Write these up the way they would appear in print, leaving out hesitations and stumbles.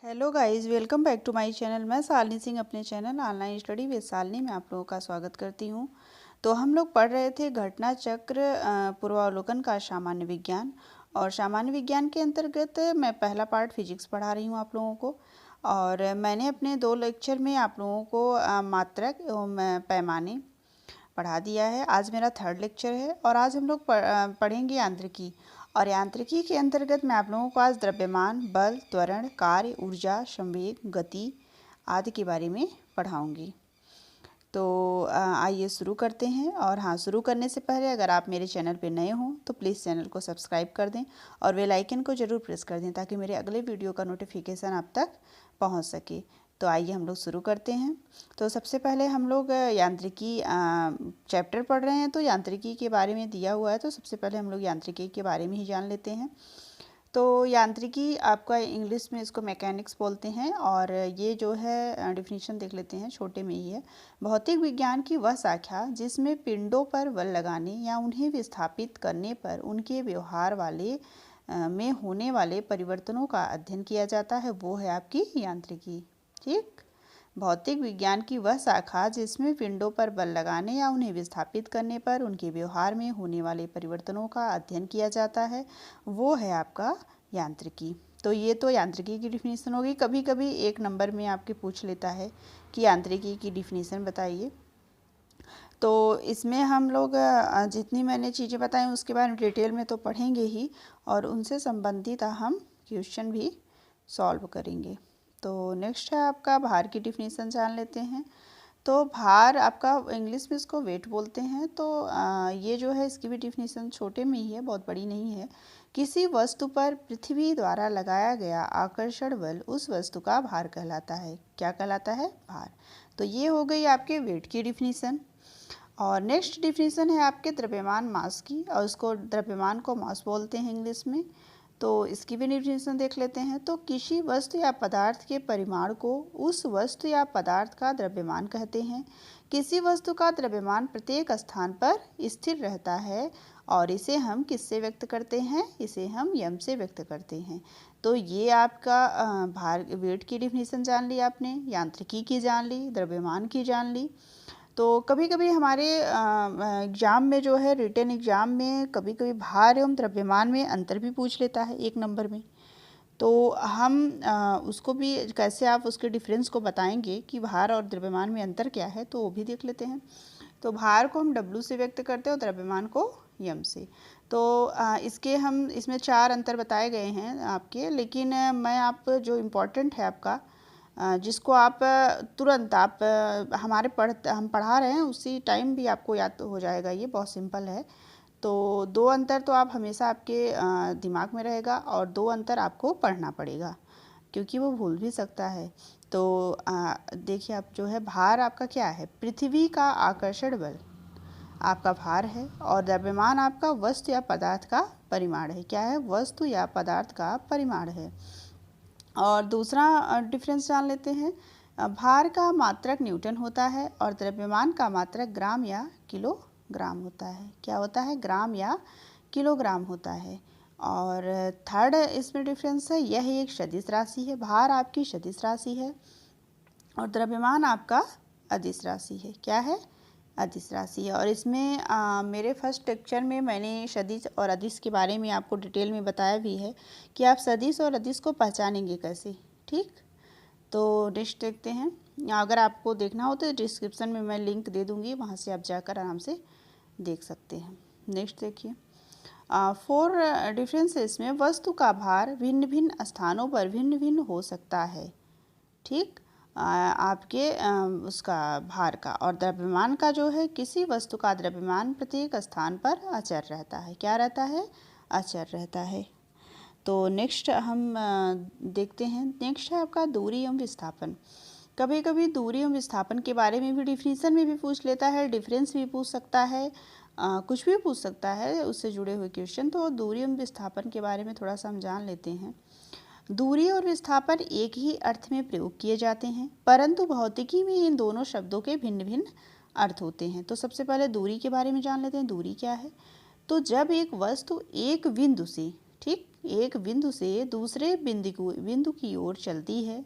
Hello guys, welcome back to my channel. मैं शालिनी सिंह अपने channel online study with Shalini में आप लोगों का स्वागत करती हूं। तो हम लोग पढ़ रहे थे घटना चक्र पूर्वावलोकन का सामान्य विज्ञान। और सामान्य विज्ञान के अंतर्गत मैं पहला पार्ट फिजिक्स पढ़ा रही हूं आप लोगों को। और मैंने अपने 2 लेक्चर में आप लोगों को मात्रक एवं पैमाने पढ़ा दिया है। आज मेरा 3rd लेक्चर है और आज हम लोग पढ़ेंगे यांत्रिकी। और यांत्रिकी के अंतर्गत मैं आप लोगों को आज द्रव्यमान, बल, त्वरण, कार्य, ऊर्जा, संवेग, गति आदि के बारे में पढ़ाऊंगी। तो आइए शुरू करते हैं। और हाँ, शुरू करने से पहले अगर आप मेरे चैनल पे नए हों तो प्लीज़ चैनल को सब्सक्राइब कर दें और बेल आइकन को ज़रूर प्रेस कर दें ताकि मेरे अगले वीडियो का नोटिफिकेशन आप तक पहुंच सके। तो आइए हम लोग शुरू करते हैं। तो सबसे पहले हम लोग यांत्रिकी चैप्टर पढ़ रहे हैं, तो यांत्रिकी के बारे में दिया हुआ है, तो सबसे पहले हम लोग यांत्रिकी के बारे में ही जान लेते हैं। तो यांत्रिकी आपका इंग्लिश में इसको मैकेनिक्स बोलते हैं। और ये जो है डिफिनीशन देख लेते हैं, छोटे में ही है। भौतिक विज्ञान की वह शाखा जिसमें पिंडों पर बल लगाने या उन्हें विस्थापित करने पर उनके व्यवहार वाले में होने वाले परिवर्तनों का अध्ययन किया जाता है, वो है आपकी यांत्रिकी। ठीक, भौतिक विज्ञान की वह शाखा जिसमें पिंडों पर बल लगाने या उन्हें विस्थापित करने पर उनके व्यवहार में होने वाले परिवर्तनों का अध्ययन किया जाता है, वो है आपका यांत्रिकी। तो ये तो यांत्रिकी की डिफिनीशन होगी। कभी कभी 1 नंबर में आपके पूछ लेता है कि यांत्रिकी की डिफिनीशन बताइए। तो इसमें हम लोग जितनी मैंने चीज़ें बताई उसके बारे में डिटेल में तो पढ़ेंगे ही, और उनसे संबंधित हम क्वेश्चन भी सॉल्व करेंगे। तो नेक्स्ट है आपका भार की डिफिनीशन जान लेते हैं। तो भार आपका इंग्लिश में इसको वेट बोलते हैं। तो ये जो है इसकी भी डिफिनीशन छोटे में ही है, बहुत बड़ी नहीं है। किसी वस्तु पर पृथ्वी द्वारा लगाया गया आकर्षण बल उस वस्तु का भार कहलाता है। क्या कहलाता है? भार। तो ये हो गई आपके वेट की डिफिनीशन। और नेक्स्ट डिफिनीशन है आपके द्रव्यमान मास की, और इसको द्रव्यमान को मास बोलते हैं इंग्लिश में। तो इसकी भी डिफिनीशन देख लेते हैं। तो किसी वस्तु या पदार्थ के परिमाण को उस वस्तु या पदार्थ का द्रव्यमान कहते हैं। किसी वस्तु का द्रव्यमान प्रत्येक स्थान पर स्थिर रहता है और इसे हम किससे व्यक्त करते हैं? इसे हम यम से व्यक्त करते हैं। तो ये आपका भार वेट की डिफिनीशन जान ली आपने, यांत्रिकी की जान ली, द्रव्यमान की जान ली। तो कभी कभी हमारे एग्ज़ाम में जो है रिटन एग्ज़ाम में कभी कभी भार एवं द्रव्यमान में अंतर भी पूछ लेता है 1 नंबर में। तो हम उसको भी कैसे आप उसके डिफरेंस को बताएंगे कि भार और द्रव्यमान में अंतर क्या है, तो वो भी देख लेते हैं। तो भार को हम W से व्यक्त करते हैं और द्रव्यमान को यम से। तो इसमें 4 अंतर बताए गए हैं आपके, लेकिन मैं आप जो इम्पोर्टेंट है आपका जिसको आप तुरंत आप हम पढ़ा रहे हैं उसी टाइम भी आपको याद हो जाएगा, ये बहुत सिंपल है। तो 2 अंतर तो आप हमेशा आपके दिमाग में रहेगा और 2 अंतर आपको पढ़ना पड़ेगा क्योंकि वो भूल भी सकता है। तो देखिए, आप जो है भार आपका क्या है? पृथ्वी का आकर्षण बल आपका भार है, और द्रव्यमान आपका वस्तु या पदार्थ का परिमाण है। क्या है? वस्तु या पदार्थ का परिमाण है। और दूसरा डिफरेंस जान लेते हैं। भार का मात्रक न्यूटन होता है और द्रव्यमान का मात्रक ग्राम या किलोग्राम होता है। क्या होता है? ग्राम या किलोग्राम होता है। और 3rd इसमें डिफरेंस है, यह एक सदिश राशि है। भार आपकी सदिश राशि है और द्रव्यमान आपका अदिश राशि है। क्या है? अदिश राशि है। और इसमें मेरे फर्स्ट लेक्चर में मैंने सदिश और अदिश के बारे में आपको डिटेल में बताया भी है कि आप सदिश और अदिश को पहचानेंगे कैसे। ठीक, तो नेक्स्ट देखते हैं। अगर आपको देखना हो तो डिस्क्रिप्शन में मैं लिंक दे दूँगी, वहाँ से आप जाकर आराम से देख सकते हैं। नेक्स्ट देखिए, 4 डिफरेंसेस में वस्तु का भार भिन्न भिन्न स्थानों पर भिन्न भिन्न हो सकता है। ठीक, आपके उसका भार का और द्रव्यमान का जो है, किसी वस्तु का द्रव्यमान प्रत्येक स्थान पर अचर रहता है। क्या रहता है? अचर रहता है। तो नेक्स्ट हम देखते हैं। नेक्स्ट है आपका दूरी एवं विस्थापन। कभी कभी दूरी एवं विस्थापन के बारे में भी डिफिनीशन में भी पूछ लेता है, डिफरेंस भी पूछ सकता है, कुछ भी पूछ सकता है उससे जुड़े हुए क्वेश्चन। तो दूरी एवं विस्थापन के बारे में थोड़ा सा हम जान लेते हैं। दूरी और विस्थापन एक ही अर्थ में प्रयोग किए जाते हैं, परंतु भौतिकी में इन दोनों शब्दों के भिन्न भिन्न अर्थ होते हैं। तो सबसे पहले दूरी के बारे में जान लेते हैं। दूरी क्या है? तो जब एक वस्तु एक बिंदु से, ठीक, एक बिंदु से दूसरे बिंदु की ओर चलती है।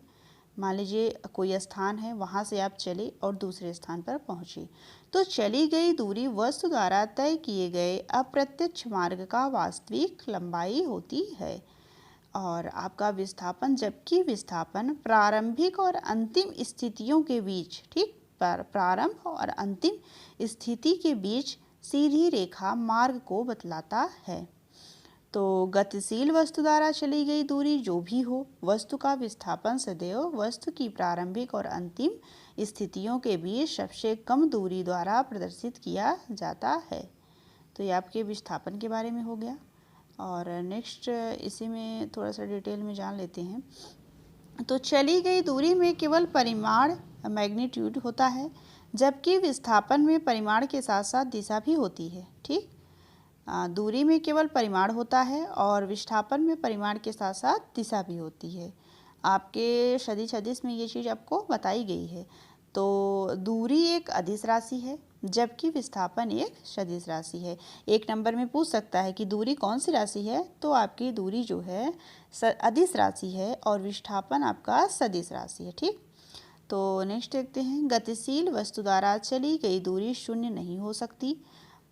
मान लीजिए कोई स्थान है, वहाँ से आप चले और दूसरे स्थान पर पहुँचे, तो चली गई दूरी वस्तु द्वारा तय किए गए अप्रत्यक्ष मार्ग का वास्तविक लंबाई होती है। और आपका विस्थापन, जबकि विस्थापन प्रारंभिक और अंतिम स्थितियों के बीच, ठीक, प्रारंभ और अंतिम स्थिति के बीच सीधी रेखा मार्ग को बतलाता है। तो गतिशील वस्तु द्वारा चली गई दूरी जो भी हो, वस्तु का विस्थापन सदैव वस्तु की प्रारंभिक और अंतिम स्थितियों के बीच सबसे कम दूरी द्वारा प्रदर्शित किया जाता है। तो ये आपके विस्थापन के बारे में हो गया। और नेक्स्ट इसी में थोड़ा सा डिटेल में जान लेते हैं। तो चली गई दूरी में केवल परिमाण मैग्नीट्यूड होता है, जबकि विस्थापन में परिमाण के साथ साथ दिशा भी होती है। ठीक, दूरी में केवल परिमाण होता है और विस्थापन में परिमाण के साथ साथ दिशा भी होती है। आपके सदिश अदिश में ये चीज़ आपको बताई गई है। तो दूरी एक अदिश राशि है, जबकि विस्थापन एक सदिश राशि है। एक नंबर में पूछ सकता है कि दूरी कौन सी राशि है, तो आपकी दूरी जो है अदिश राशि है और विस्थापन आपका सदिश राशि है। ठीक, तो नेक्स्ट देखते हैं। गतिशील वस्तु द्वारा चली गई दूरी शून्य नहीं हो सकती,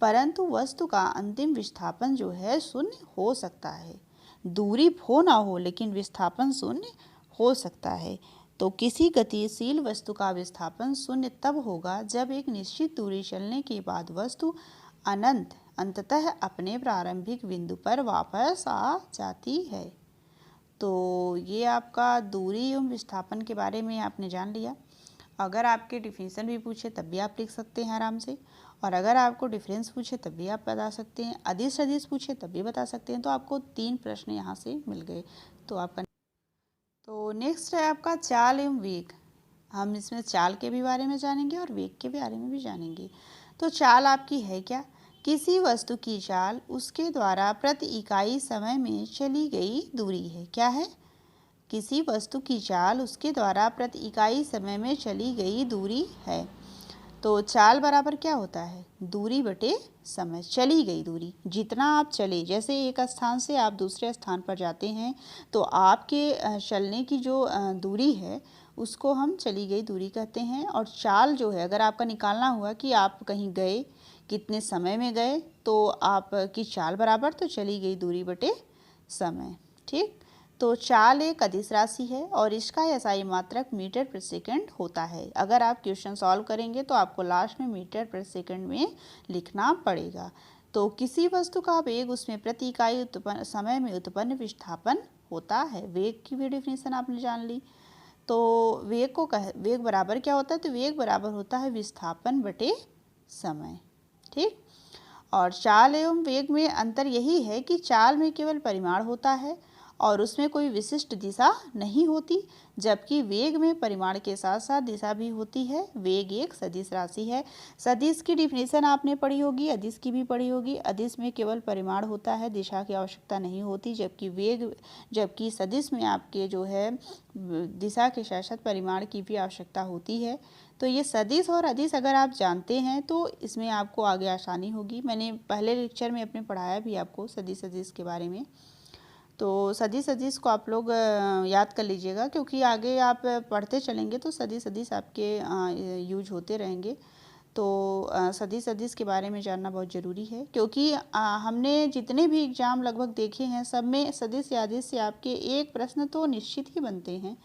परंतु वस्तु का अंतिम विस्थापन जो है शून्य हो सकता है। दूरी हो ना हो, लेकिन विस्थापन शून्य हो सकता है। तो किसी गतिशील वस्तु का विस्थापन शून्य तब होगा जब एक निश्चित दूरी चलने के बाद वस्तु अंततः अपने प्रारंभिक बिंदु पर वापस आ जाती है। तो ये आपका दूरी एवं विस्थापन के बारे में आपने जान लिया। अगर आपके डिफिनीशन भी पूछे तब भी आप लिख सकते हैं आराम से, और अगर आपको डिफरेंस पूछे तब भी आप बता सकते हैं, अदिश सदिश पूछे तब भी बता सकते हैं। तो आपको 3 प्रश्न यहाँ से मिल गए। तो नेक्स्ट है आपका चाल एवं वेग। हम इसमें चाल के भी बारे में जानेंगे और वेग के बारे में भी जानेंगे। तो चाल आपकी है क्या? किसी वस्तु की चाल उसके द्वारा प्रति इकाई समय में चली गई दूरी है। क्या है? किसी वस्तु की चाल उसके द्वारा प्रति इकाई समय में चली गई दूरी है। तो चाल बराबर क्या होता है? दूरी बटे समय, चली गई दूरी। जितना आप चले, जैसे एक स्थान से आप दूसरे स्थान पर जाते हैं तो आपके चलने की जो दूरी है उसको हम चली गई दूरी कहते हैं। और चाल जो है, अगर आपका निकालना हुआ कि आप कहीं गए, कितने समय में गए, तो आपकी चाल बराबर तो चली गई दूरी बटे समय। ठीक, तो चाल एक अदिश राशि है और इसका एसआई मात्रक मीटर प्रति सेकंड होता है। अगर आप क्वेश्चन सॉल्व करेंगे तो आपको लास्ट में मीटर प्रति सेकंड में लिखना पड़ेगा। तो किसी वस्तु का वेग उसमें प्रति इकाई समय में उत्पन्न विस्थापन होता है। वेग की भी डिफिनीशन आपने जान ली। तो वेग बराबर क्या होता है? तो वेग बराबर होता है विस्थापन बटे समय। ठीक, और चाल एवं वेग में अंतर यही है कि चाल में केवल परिमाण होता है और उसमें कोई विशिष्ट दिशा नहीं होती, जबकि वेग में परिमाण के साथ साथ दिशा भी होती है। वेग एक सदिश राशि है। सदिश की डिफिनीशन आपने पढ़ी होगी, अदिश की भी पढ़ी होगी। अदिश में केवल परिमाण होता है, दिशा की आवश्यकता नहीं होती, जबकि सदिश में आपके जो है दिशा के साथ साथ परिमाण की भी आवश्यकता होती है। तो ये सदिश और अदिश अगर आप जानते हैं तो इसमें आपको आगे आसानी होगी। मैंने पहले लेक्चर में अपने पढ़ाया भी आपको सदिश अदिश के बारे में। तो सदिश अदिश को आप लोग याद कर लीजिएगा, क्योंकि आगे आप पढ़ते चलेंगे तो सदिश अदिश आपके यूज होते रहेंगे। तो सदिश अदिश के बारे में जानना बहुत ज़रूरी है, क्योंकि हमने जितने भी एग्ज़ाम लगभग देखे हैं सब में सदिश या अदिश से आपके एक प्रश्न तो निश्चित ही बनते हैं,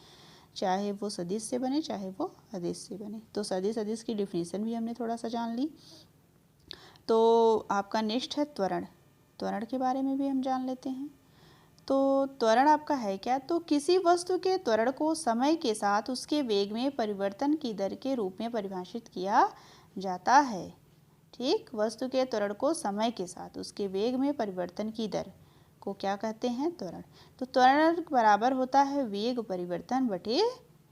चाहे वो सदिश से बने चाहे वो अदिश से बने। तो सदिश अदिश की डिफिनीशन भी हमने थोड़ा सा जान ली। तो आपका नेक्स्ट है त्वरण। त्वरण के बारे में भी हम जान लेते हैं। तो त्वरण आपका है क्या? तो किसी वस्तु के त्वरण को समय के साथ उसके वेग में परिवर्तन की दर के रूप में परिभाषित किया जाता है। ठीक, वस्तु के त्वरण को समय के साथ उसके वेग में परिवर्तन की दर को क्या कहते हैं? त्वरण। तो त्वरण बराबर होता है वेग परिवर्तन बटे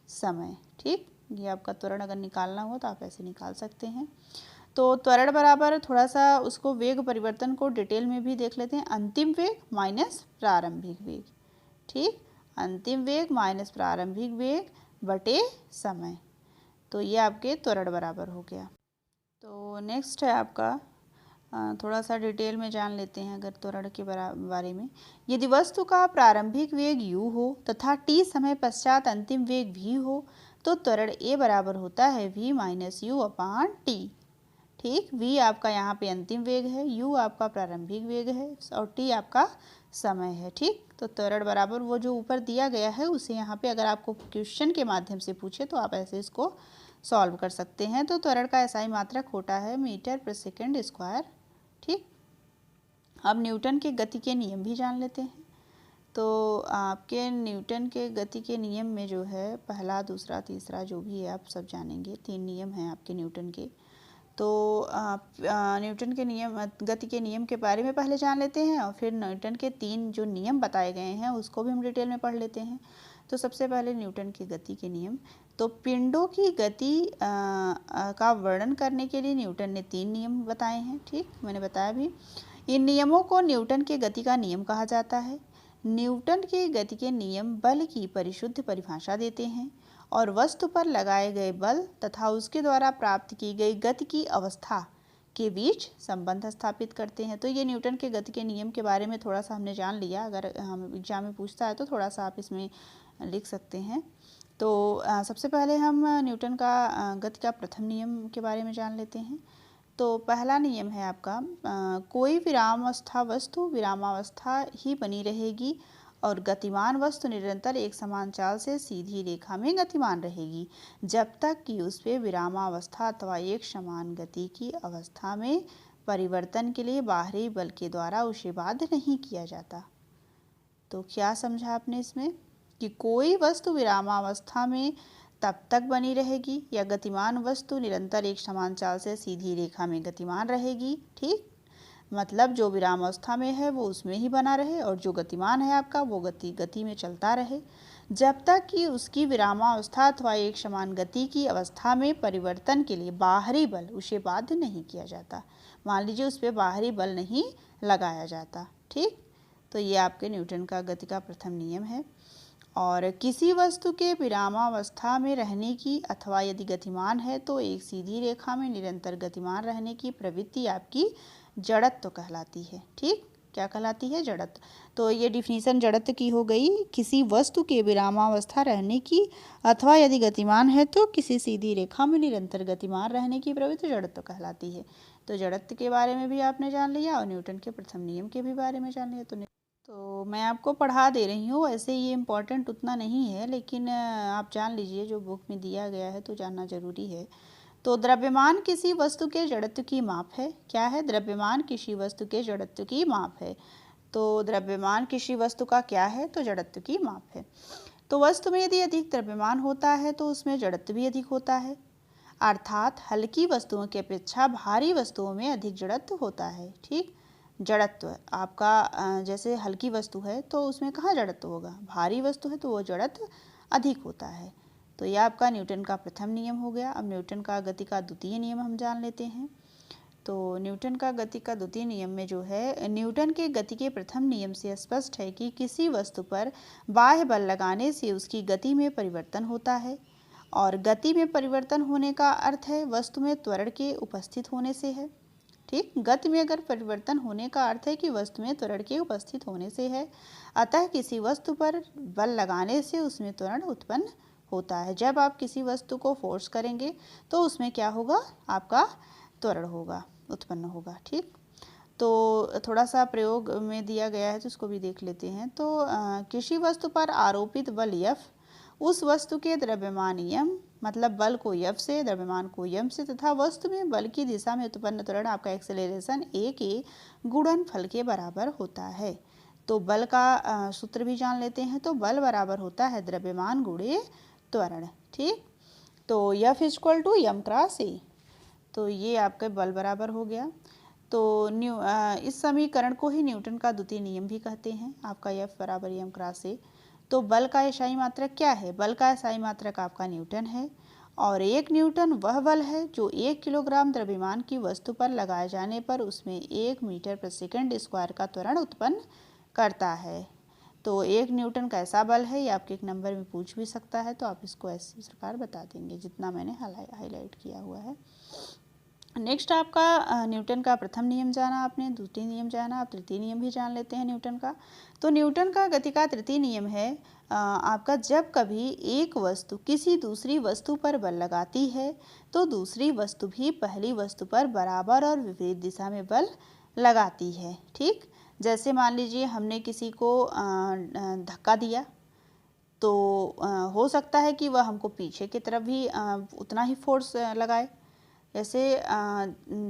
समय। ठीक, ये आपका त्वरण अगर निकालना हो तो आप ऐसे निकाल सकते हैं। तो त्वरण बराबर थोड़ा सा उसको वेग परिवर्तन को डिटेल में भी देख लेते हैं। अंतिम वेग माइनस प्रारंभिक वेग। ठीक, अंतिम वेग माइनस प्रारंभिक वेग बटे समय। तो ये आपके त्वरण बराबर हो गया। तो नेक्स्ट है आपका थोड़ा सा डिटेल में जान लेते हैं अगर त्वरण के बारे में। यदि वस्तु का प्रारंभिक वेग u हो तथा t समय पश्चात अंतिम वेग v हो तो त्वरण a बराबर होता है v minus you upon T. ठीक, v आपका यहाँ पे अंतिम वेग है, u आपका प्रारंभिक वेग है और t आपका समय है। ठीक, तो त्वरण बराबर वो जो ऊपर दिया गया है उसे यहाँ पे अगर आपको क्वेश्चन के माध्यम से पूछे तो आप ऐसे इसको सॉल्व कर सकते हैं। तो त्वरण का SI मात्रक होता है मीटर पर सेकेंड स्क्वायर। ठीक, अब न्यूटन के गति के नियम भी जान लेते हैं। तो आपके न्यूटन के गति के नियम में जो है पहला, दूसरा, तीसरा जो भी है आप सब जानेंगे। 3 नियम हैं आपके न्यूटन के। तो न्यूटन के नियम, गति के नियम के बारे में पहले जान लेते हैं और फिर न्यूटन के 3 जो नियम बताए गए हैं उसको भी हम डिटेल में पढ़ लेते हैं। तो सबसे पहले न्यूटन की गति के नियम। तो पिंडों की गति का वर्णन करने के लिए न्यूटन ने 3 नियम बताए हैं। ठीक, मैंने बताया भी। इन नियमों को न्यूटन के गति का नियम कहा जाता है। न्यूटन के गति के नियम बल की परिशुद्ध परिभाषा देते हैं और वस्तु पर लगाए गए बल तथा उसके द्वारा प्राप्त की गई गति की अवस्था के बीच संबंध स्थापित करते हैं। तो ये न्यूटन के गति के नियम के बारे में थोड़ा सा हमने जान लिया। अगर हम एग्जाम में पूछता है तो थोड़ा सा आप इसमें लिख सकते हैं। तो सबसे पहले हम न्यूटन का गति का प्रथम नियम के बारे में जान लेते हैं। तो पहला नियम है आपका, कोई विरामावस्था वस्तु विरामावस्था ही बनी रहेगी और गतिमान वस्तु निरंतर एक समान चाल से सीधी रेखा में गतिमान रहेगी जब तक कि उस पर विरामावस्था अथवा एक समान गति की अवस्था में परिवर्तन के लिए बाहरी बल के द्वारा उसे बाध्य नहीं किया जाता। तो क्या समझा आपने इसमें कि कोई वस्तु विरामावस्था में तब तक बनी रहेगी या गतिमान वस्तु निरंतर एक समान चाल से सीधी रेखा में गतिमान रहेगी। ठीक, मतलब जो विरामावस्था में है वो उसमें ही बना रहे और जो गतिमान है आपका वो गति में चलता रहे जब तक कि उसकी विरामावस्था अथवा एक समान गति की अवस्था में परिवर्तन के लिए बाहरी बल उसे बाध्य नहीं किया जाता। मान लीजिए उस पर बाहरी बल नहीं लगाया जाता। ठीक, तो ये आपके न्यूटन का गति का प्रथम नियम है। और किसी वस्तु के विरामावस्था में रहने की अथवा यदि गतिमान है तो एक सीधी रेखा में निरंतर गतिमान रहने की प्रवृत्ति आपकी जड़त्व कहलाती है। ठीक, क्या कहलाती है? जड़त्व। तो ये डिफिनीशन जड़त्व की हो गई, किसी वस्तु के विरामावस्था रहने की अथवा यदि गतिमान है तो किसी सीधी रेखा में निरंतर गतिमान रहने की प्रवृत्ति जड़त्व कहलाती है। तो जड़त्व के बारे में भी आपने जान लिया और न्यूटन के प्रथम नियम के भी बारे में जान लिया। तो मैं आपको पढ़ा दे रही हूँ, वैसे ये इम्पोर्टेंट उतना नहीं है लेकिन आप जान लीजिए, जो बुक में दिया गया है तो जानना जरूरी है। तो द्रव्यमान किसी वस्तु के जड़त्व की माप है। क्या है? द्रव्यमान किसी वस्तु के जड़त्व की माप है। तो द्रव्यमान किसी वस्तु का क्या है? तो जड़त्व की माप है। तो वस्तु में यदि अधिक द्रव्यमान होता है तो उसमें जड़त्व भी अधिक होता है, अर्थात हल्की वस्तुओं की अपेक्षा भारी वस्तुओं में अधिक जड़त्व होता है। ठीक, जड़त्व आपका जैसे हल्की वस्तु है तो उसमें कहाँ जड़त्व होगा? भारी वस्तु है तो वो जड़त्व अधिक होता है। तो यह आपका न्यूटन का प्रथम नियम हो गया। अब न्यूटन का गति का द्वितीय नियम हम जान लेते हैं। तो न्यूटन का गति का द्वितीय नियम में जो है, न्यूटन के गति के प्रथम नियम से स्पष्ट है कि किसी वस्तु पर बाह्य बल लगाने से उसकी गति में परिवर्तन होता है और गति में परिवर्तन होने का अर्थ है वस्तु में त्वरण के उपस्थित होने से है। ठीक, गति में अगर परिवर्तन होने का अर्थ है कि वस्तु में त्वरण के उपस्थित होने से है। अतः किसी वस्तु पर बल लगाने से उसमें त्वरण उत्पन्न होता है। जब आप किसी वस्तु को फोर्स करेंगे तो उसमें क्या होगा? आपका त्वरण होगा, उत्पन्न होगा। ठीक, तो थोड़ा सा प्रयोग में दिया गया है तो उसको भी देख लेते हैं। तो किसी वस्तु पर आरोपित बल F उस वस्तु के द्रव्यमान यम, मतलब बल को F से, द्रव्यमान को यम से, तथा वस्तु में बल की दिशा में उत्पन्न त्वरण आपका एक्सेलरेशन A के गुणनफल के बराबर होता है। तो बल का सूत्र भी जान लेते हैं। तो बल बराबर होता है द्रव्यमान गुणे त्वरण। ठीक, तो F equal to M cross A। तो ये आपके बल बराबर हो गया। तो इस समीकरण को ही न्यूटन का द्वितीय नियम भी कहते हैं, आपका F बराबर यम क्रॉस A। तो बल का एसआई मात्रक क्या है? बल का एसआई मात्रक आपका न्यूटन है और 1 न्यूटन वह बल है जो 1 किलोग्राम द्रव्यमान की वस्तु पर लगाए जाने पर उसमें 1 मीटर प्रति सेकंड स्क्वायर का त्वरण उत्पन्न करता है। तो 1 न्यूटन कैसा बल है, ये आपके एक नंबर में पूछ भी सकता है, तो आप इसको ऐसी प्रकार बता देंगे जितना मैंने हाईलाइट किया हुआ है। नेक्स्ट आपका न्यूटन का प्रथम नियम जाना आपने, द्वितीय नियम जाना, आप तृतीय नियम भी जान लेते हैं न्यूटन का। तो न्यूटन का गति का तृतीय नियम है आपका, जब कभी एक वस्तु किसी दूसरी वस्तु पर बल लगाती है तो दूसरी वस्तु भी पहली वस्तु पर बराबर और विपरीत दिशा में बल लगाती है। ठीक, जैसे मान लीजिए हमने किसी को धक्का दिया तो हो सकता है कि वह हमको पीछे की तरफ भी उतना ही फोर्स लगाए। जैसे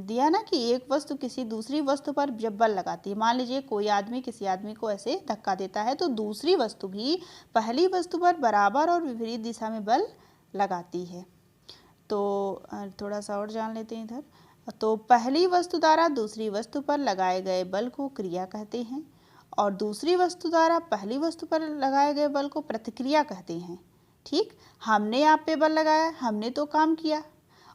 दिया ना कि एक वस्तु किसी दूसरी वस्तु पर जब बल लगाती है, मान लीजिए कोई आदमी किसी आदमी को ऐसे धक्का देता है तो दूसरी वस्तु भी पहली वस्तु पर बराबर और विपरीत दिशा में बल लगाती है। तो थोड़ा सा और जान लेते हैं इधर। तो पहली वस्तु द्वारा दूसरी वस्तु पर लगाए गए बल को क्रिया कहते हैं और दूसरी वस्तु द्वारा पहली वस्तु पर लगाए गए बल को प्रतिक्रिया कहते हैं। ठीक, हमने आप पे बल लगाया, हमने तो काम किया,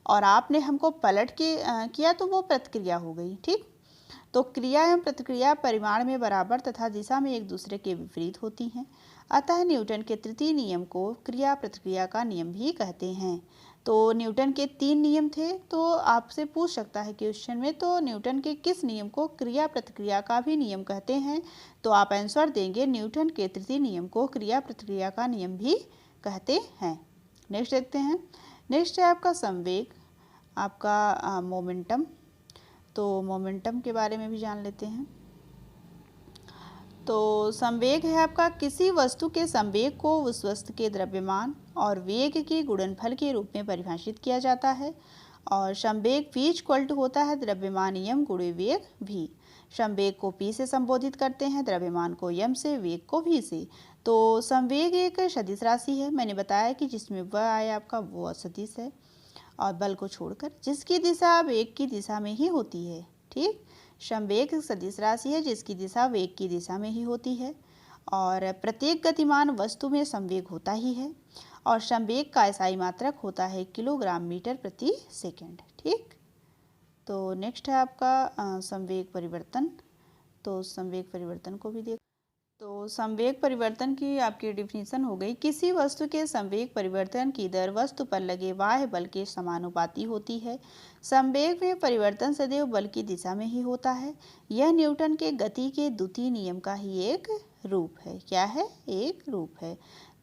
और आपने हमको पलट के किया तो वो प्रतिक्रिया हो गई। ठीक, तो क्रिया एवं प्रतिक्रिया परिमाण में बराबर तथा दिशा में एक दूसरे के विपरीत होती हैं। अतः न्यूटन के तृतीय नियम को क्रिया प्रतिक्रिया का नियम भी कहते हैं। तो न्यूटन के 3 नियम थे, तो आपसे पूछ सकता है क्वेश्चन में, तो न्यूटन के किस नियम को क्रिया प्रतिक्रिया का भी नियम कहते हैं? तो आप आंसर देंगे न्यूटन के तृतीय नियम को क्रिया प्रतिक्रिया का नियम भी कहते हैं। नेक्स्ट देखते हैं। नेक्स्ट है आपका संवेग, आपका मोमेंटम। तो मोमेंटम के बारे में भी जान लेते हैं। तो संवेग है आपका, किसी वस्तु के संवेग को उस वस्तु के द्रव्यमान और वेग के गुणनफल के रूप में परिभाषित किया जाता है। और संवेग v इक्वल टू होता है द्रव्यमान m गुणे वेग v। संवेग को p से संबोधित करते हैं, द्रव्यमान को m से, वेग को v से। तो संवेग एक सदिश राशि है, मैंने बताया कि जिसमें वह आए आपका वो सदिश है, और बल को छोड़कर जिसकी दिशा वेग की दिशा में ही होती है। ठीक, संवेग एक सदिश राशि है जिसकी दिशा वेग की दिशा में ही होती है, और प्रत्येक गतिमान वस्तु में संवेग होता ही है, और संवेग का SI मात्रक होता है किलोग्राम मीटर प्रति सेकंड। ठीक, तो नेक्स्ट है आपका संवेग परिवर्तन। तो संवेग परिवर्तन को भी देख। तो संवेग परिवर्तन की आपकी डिफिनीशन हो गई, किसी वस्तु के संवेग परिवर्तन की दर वस्तु पर लगे बाह्य बल के समानुपाती होती है। संवेग में परिवर्तन सदैव बल की दिशा में ही होता है। यह न्यूटन के गति के द्वितीय नियम का ही एक रूप है। क्या है? एक रूप है।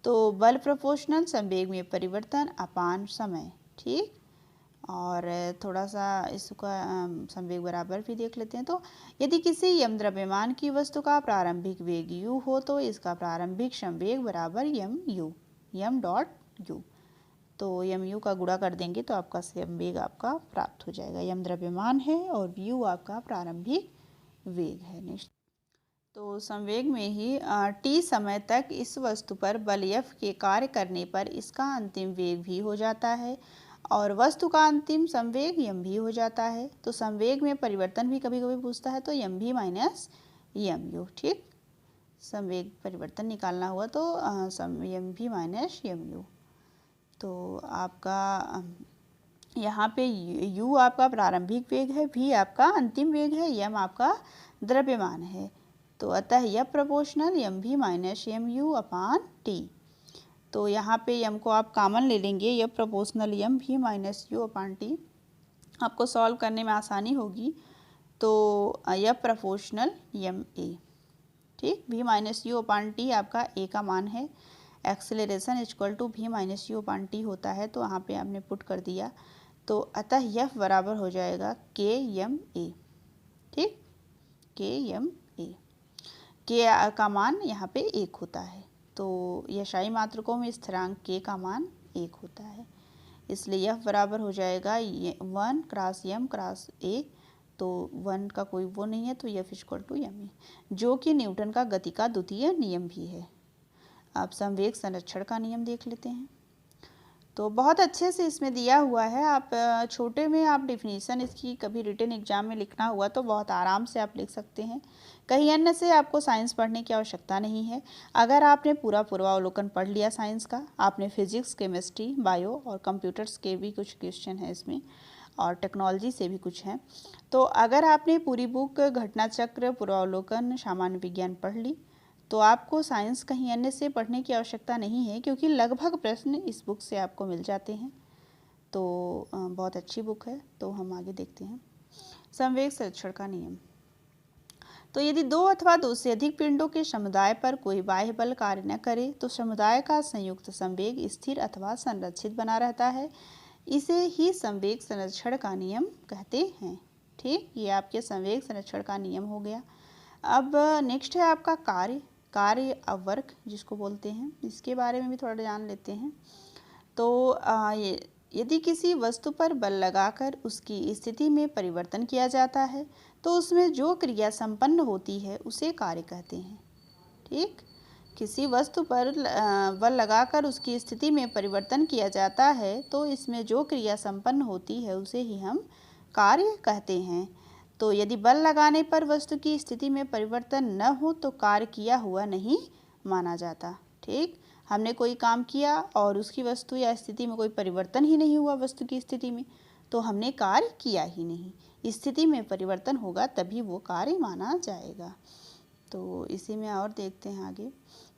तो बल प्रोपोर्शनल संवेग में परिवर्तन अपान समय। ठीक, और थोड़ा सा इसका संवेग बराबर भी देख लेते हैं। तो यदि किसी यम द्रव्यमान की वस्तु का प्रारंभिक वेग u हो तो इसका प्रारंभिक संवेग बराबर यम डॉट यू। तो यम यू का गुणा कर देंगे तो आपका संवेग आपका प्राप्त हो जाएगा। यम द्रव्यमान है और यू आपका प्रारंभिक वेग है। नेक्स्ट, तो संवेग में ही t समय तक इस वस्तु पर बल F के कार्य करने पर इसका अंतिम वेग भी हो जाता है और वस्तु का अंतिम संवेग यम भी हो जाता है। तो संवेग में परिवर्तन भी कभी कभी पूछता है, तो यम भी माइनस यम यू। ठीक, संवेग परिवर्तन निकालना हुआ तो यम भी माइनस यम यू। तो आपका यहाँ पे u आपका प्रारंभिक वेग है, v आपका अंतिम वेग है, यम आपका द्रव्यमान है। तो अतः यह प्रोपोर्शनल यम भी माइनस यम यू अपान टी। तो यहाँ पे यम को आप कॉमन ले लेंगे, यह प्रोपोर्शनल यम भी माइनस यू अपान टी, आपको सॉल्व करने में आसानी होगी। तो यह प्रोपोर्शनल यम ए। ठीक, भी माइनस यू अपान टी आपका ए का मान है। एक्सेलरेशन इक्वल टू भी माइनस यू अपान टी होता है, तो वहाँ पे आपने पुट कर दिया। तो अतः यह बराबर हो जाएगा के यम ए। ठीक, के यम ए, के का मान यहाँ पे 1 होता है। तो यशाई मात्रकों में स्थिरांक के का मान 1 होता है, इसलिए यह बराबर हो जाएगा 1 क्रॉस यम क्रॉस ए। तो 1 का कोई वो नहीं है, तो यफ इक्वल टू यम ए, जो कि न्यूटन का गति का द्वितीय नियम भी है। अब संवेग संरक्षण का नियम देख लेते हैं। तो बहुत अच्छे से इसमें दिया हुआ है। आप छोटे में आप डिफिनीशन इसकी कभी रिटन एग्जाम में लिखना हुआ तो बहुत आराम से आप लिख सकते हैं। कहीं अन्य से आपको साइंस पढ़ने की आवश्यकता नहीं है। अगर आपने पूरा पूर्वावलोकन पढ़ लिया साइंस का, आपने फिजिक्स, केमिस्ट्री, बायो और कंप्यूटर्स के भी कुछ क्वेश्चन हैं इसमें, और टेक्नोलॉजी से भी कुछ हैं, तो अगर आपने पूरी बुक घटना चक्र, पूर्वावलोकन, सामान्य विज्ञान पढ़ ली तो आपको साइंस कहीं अन्य से पढ़ने की आवश्यकता नहीं है, क्योंकि लगभग प्रश्न इस बुक से आपको मिल जाते हैं। तो बहुत अच्छी बुक है। तो हम आगे देखते हैं संवेग संरक्षण का नियम। तो यदि दो अथवा दो से अधिक पिंडों के समुदाय पर कोई बाह्य बल कार्य न करे तो समुदाय का संयुक्त संवेग स्थिर अथवा संरक्षित बना रहता है। इसे ही संवेग संरक्षण का नियम कहते हैं। ठीक, ये आपके संवेग संरक्षण का नियम हो गया। अब नेक्स्ट है आपका कार्य वर्क जिसको बोलते हैं, इसके बारे में भी थोड़ा जान लेते हैं। तो यदि किसी वस्तु पर बल लगाकर उसकी स्थिति में परिवर्तन किया जाता है तो उसमें जो क्रिया संपन्न होती है उसे कार्य कहते हैं। ठीक, किसी वस्तु पर बल लगाकर उसकी स्थिति में परिवर्तन किया जाता है तो इसमें जो क्रिया संपन्न होती है उसे ही हम कार्य कहते हैं। तो यदि बल लगाने पर वस्तु की स्थिति में परिवर्तन न हो तो कार्य किया हुआ नहीं माना जाता। ठीक, हमने कोई काम किया और उसकी वस्तु या स्थिति में कोई परिवर्तन ही नहीं हुआ वस्तु की स्थिति में, तो हमने कार्य किया ही नहीं। स्थिति में परिवर्तन होगा तभी वो कार्य माना जाएगा। तो इसी में और देखते हैं आगे।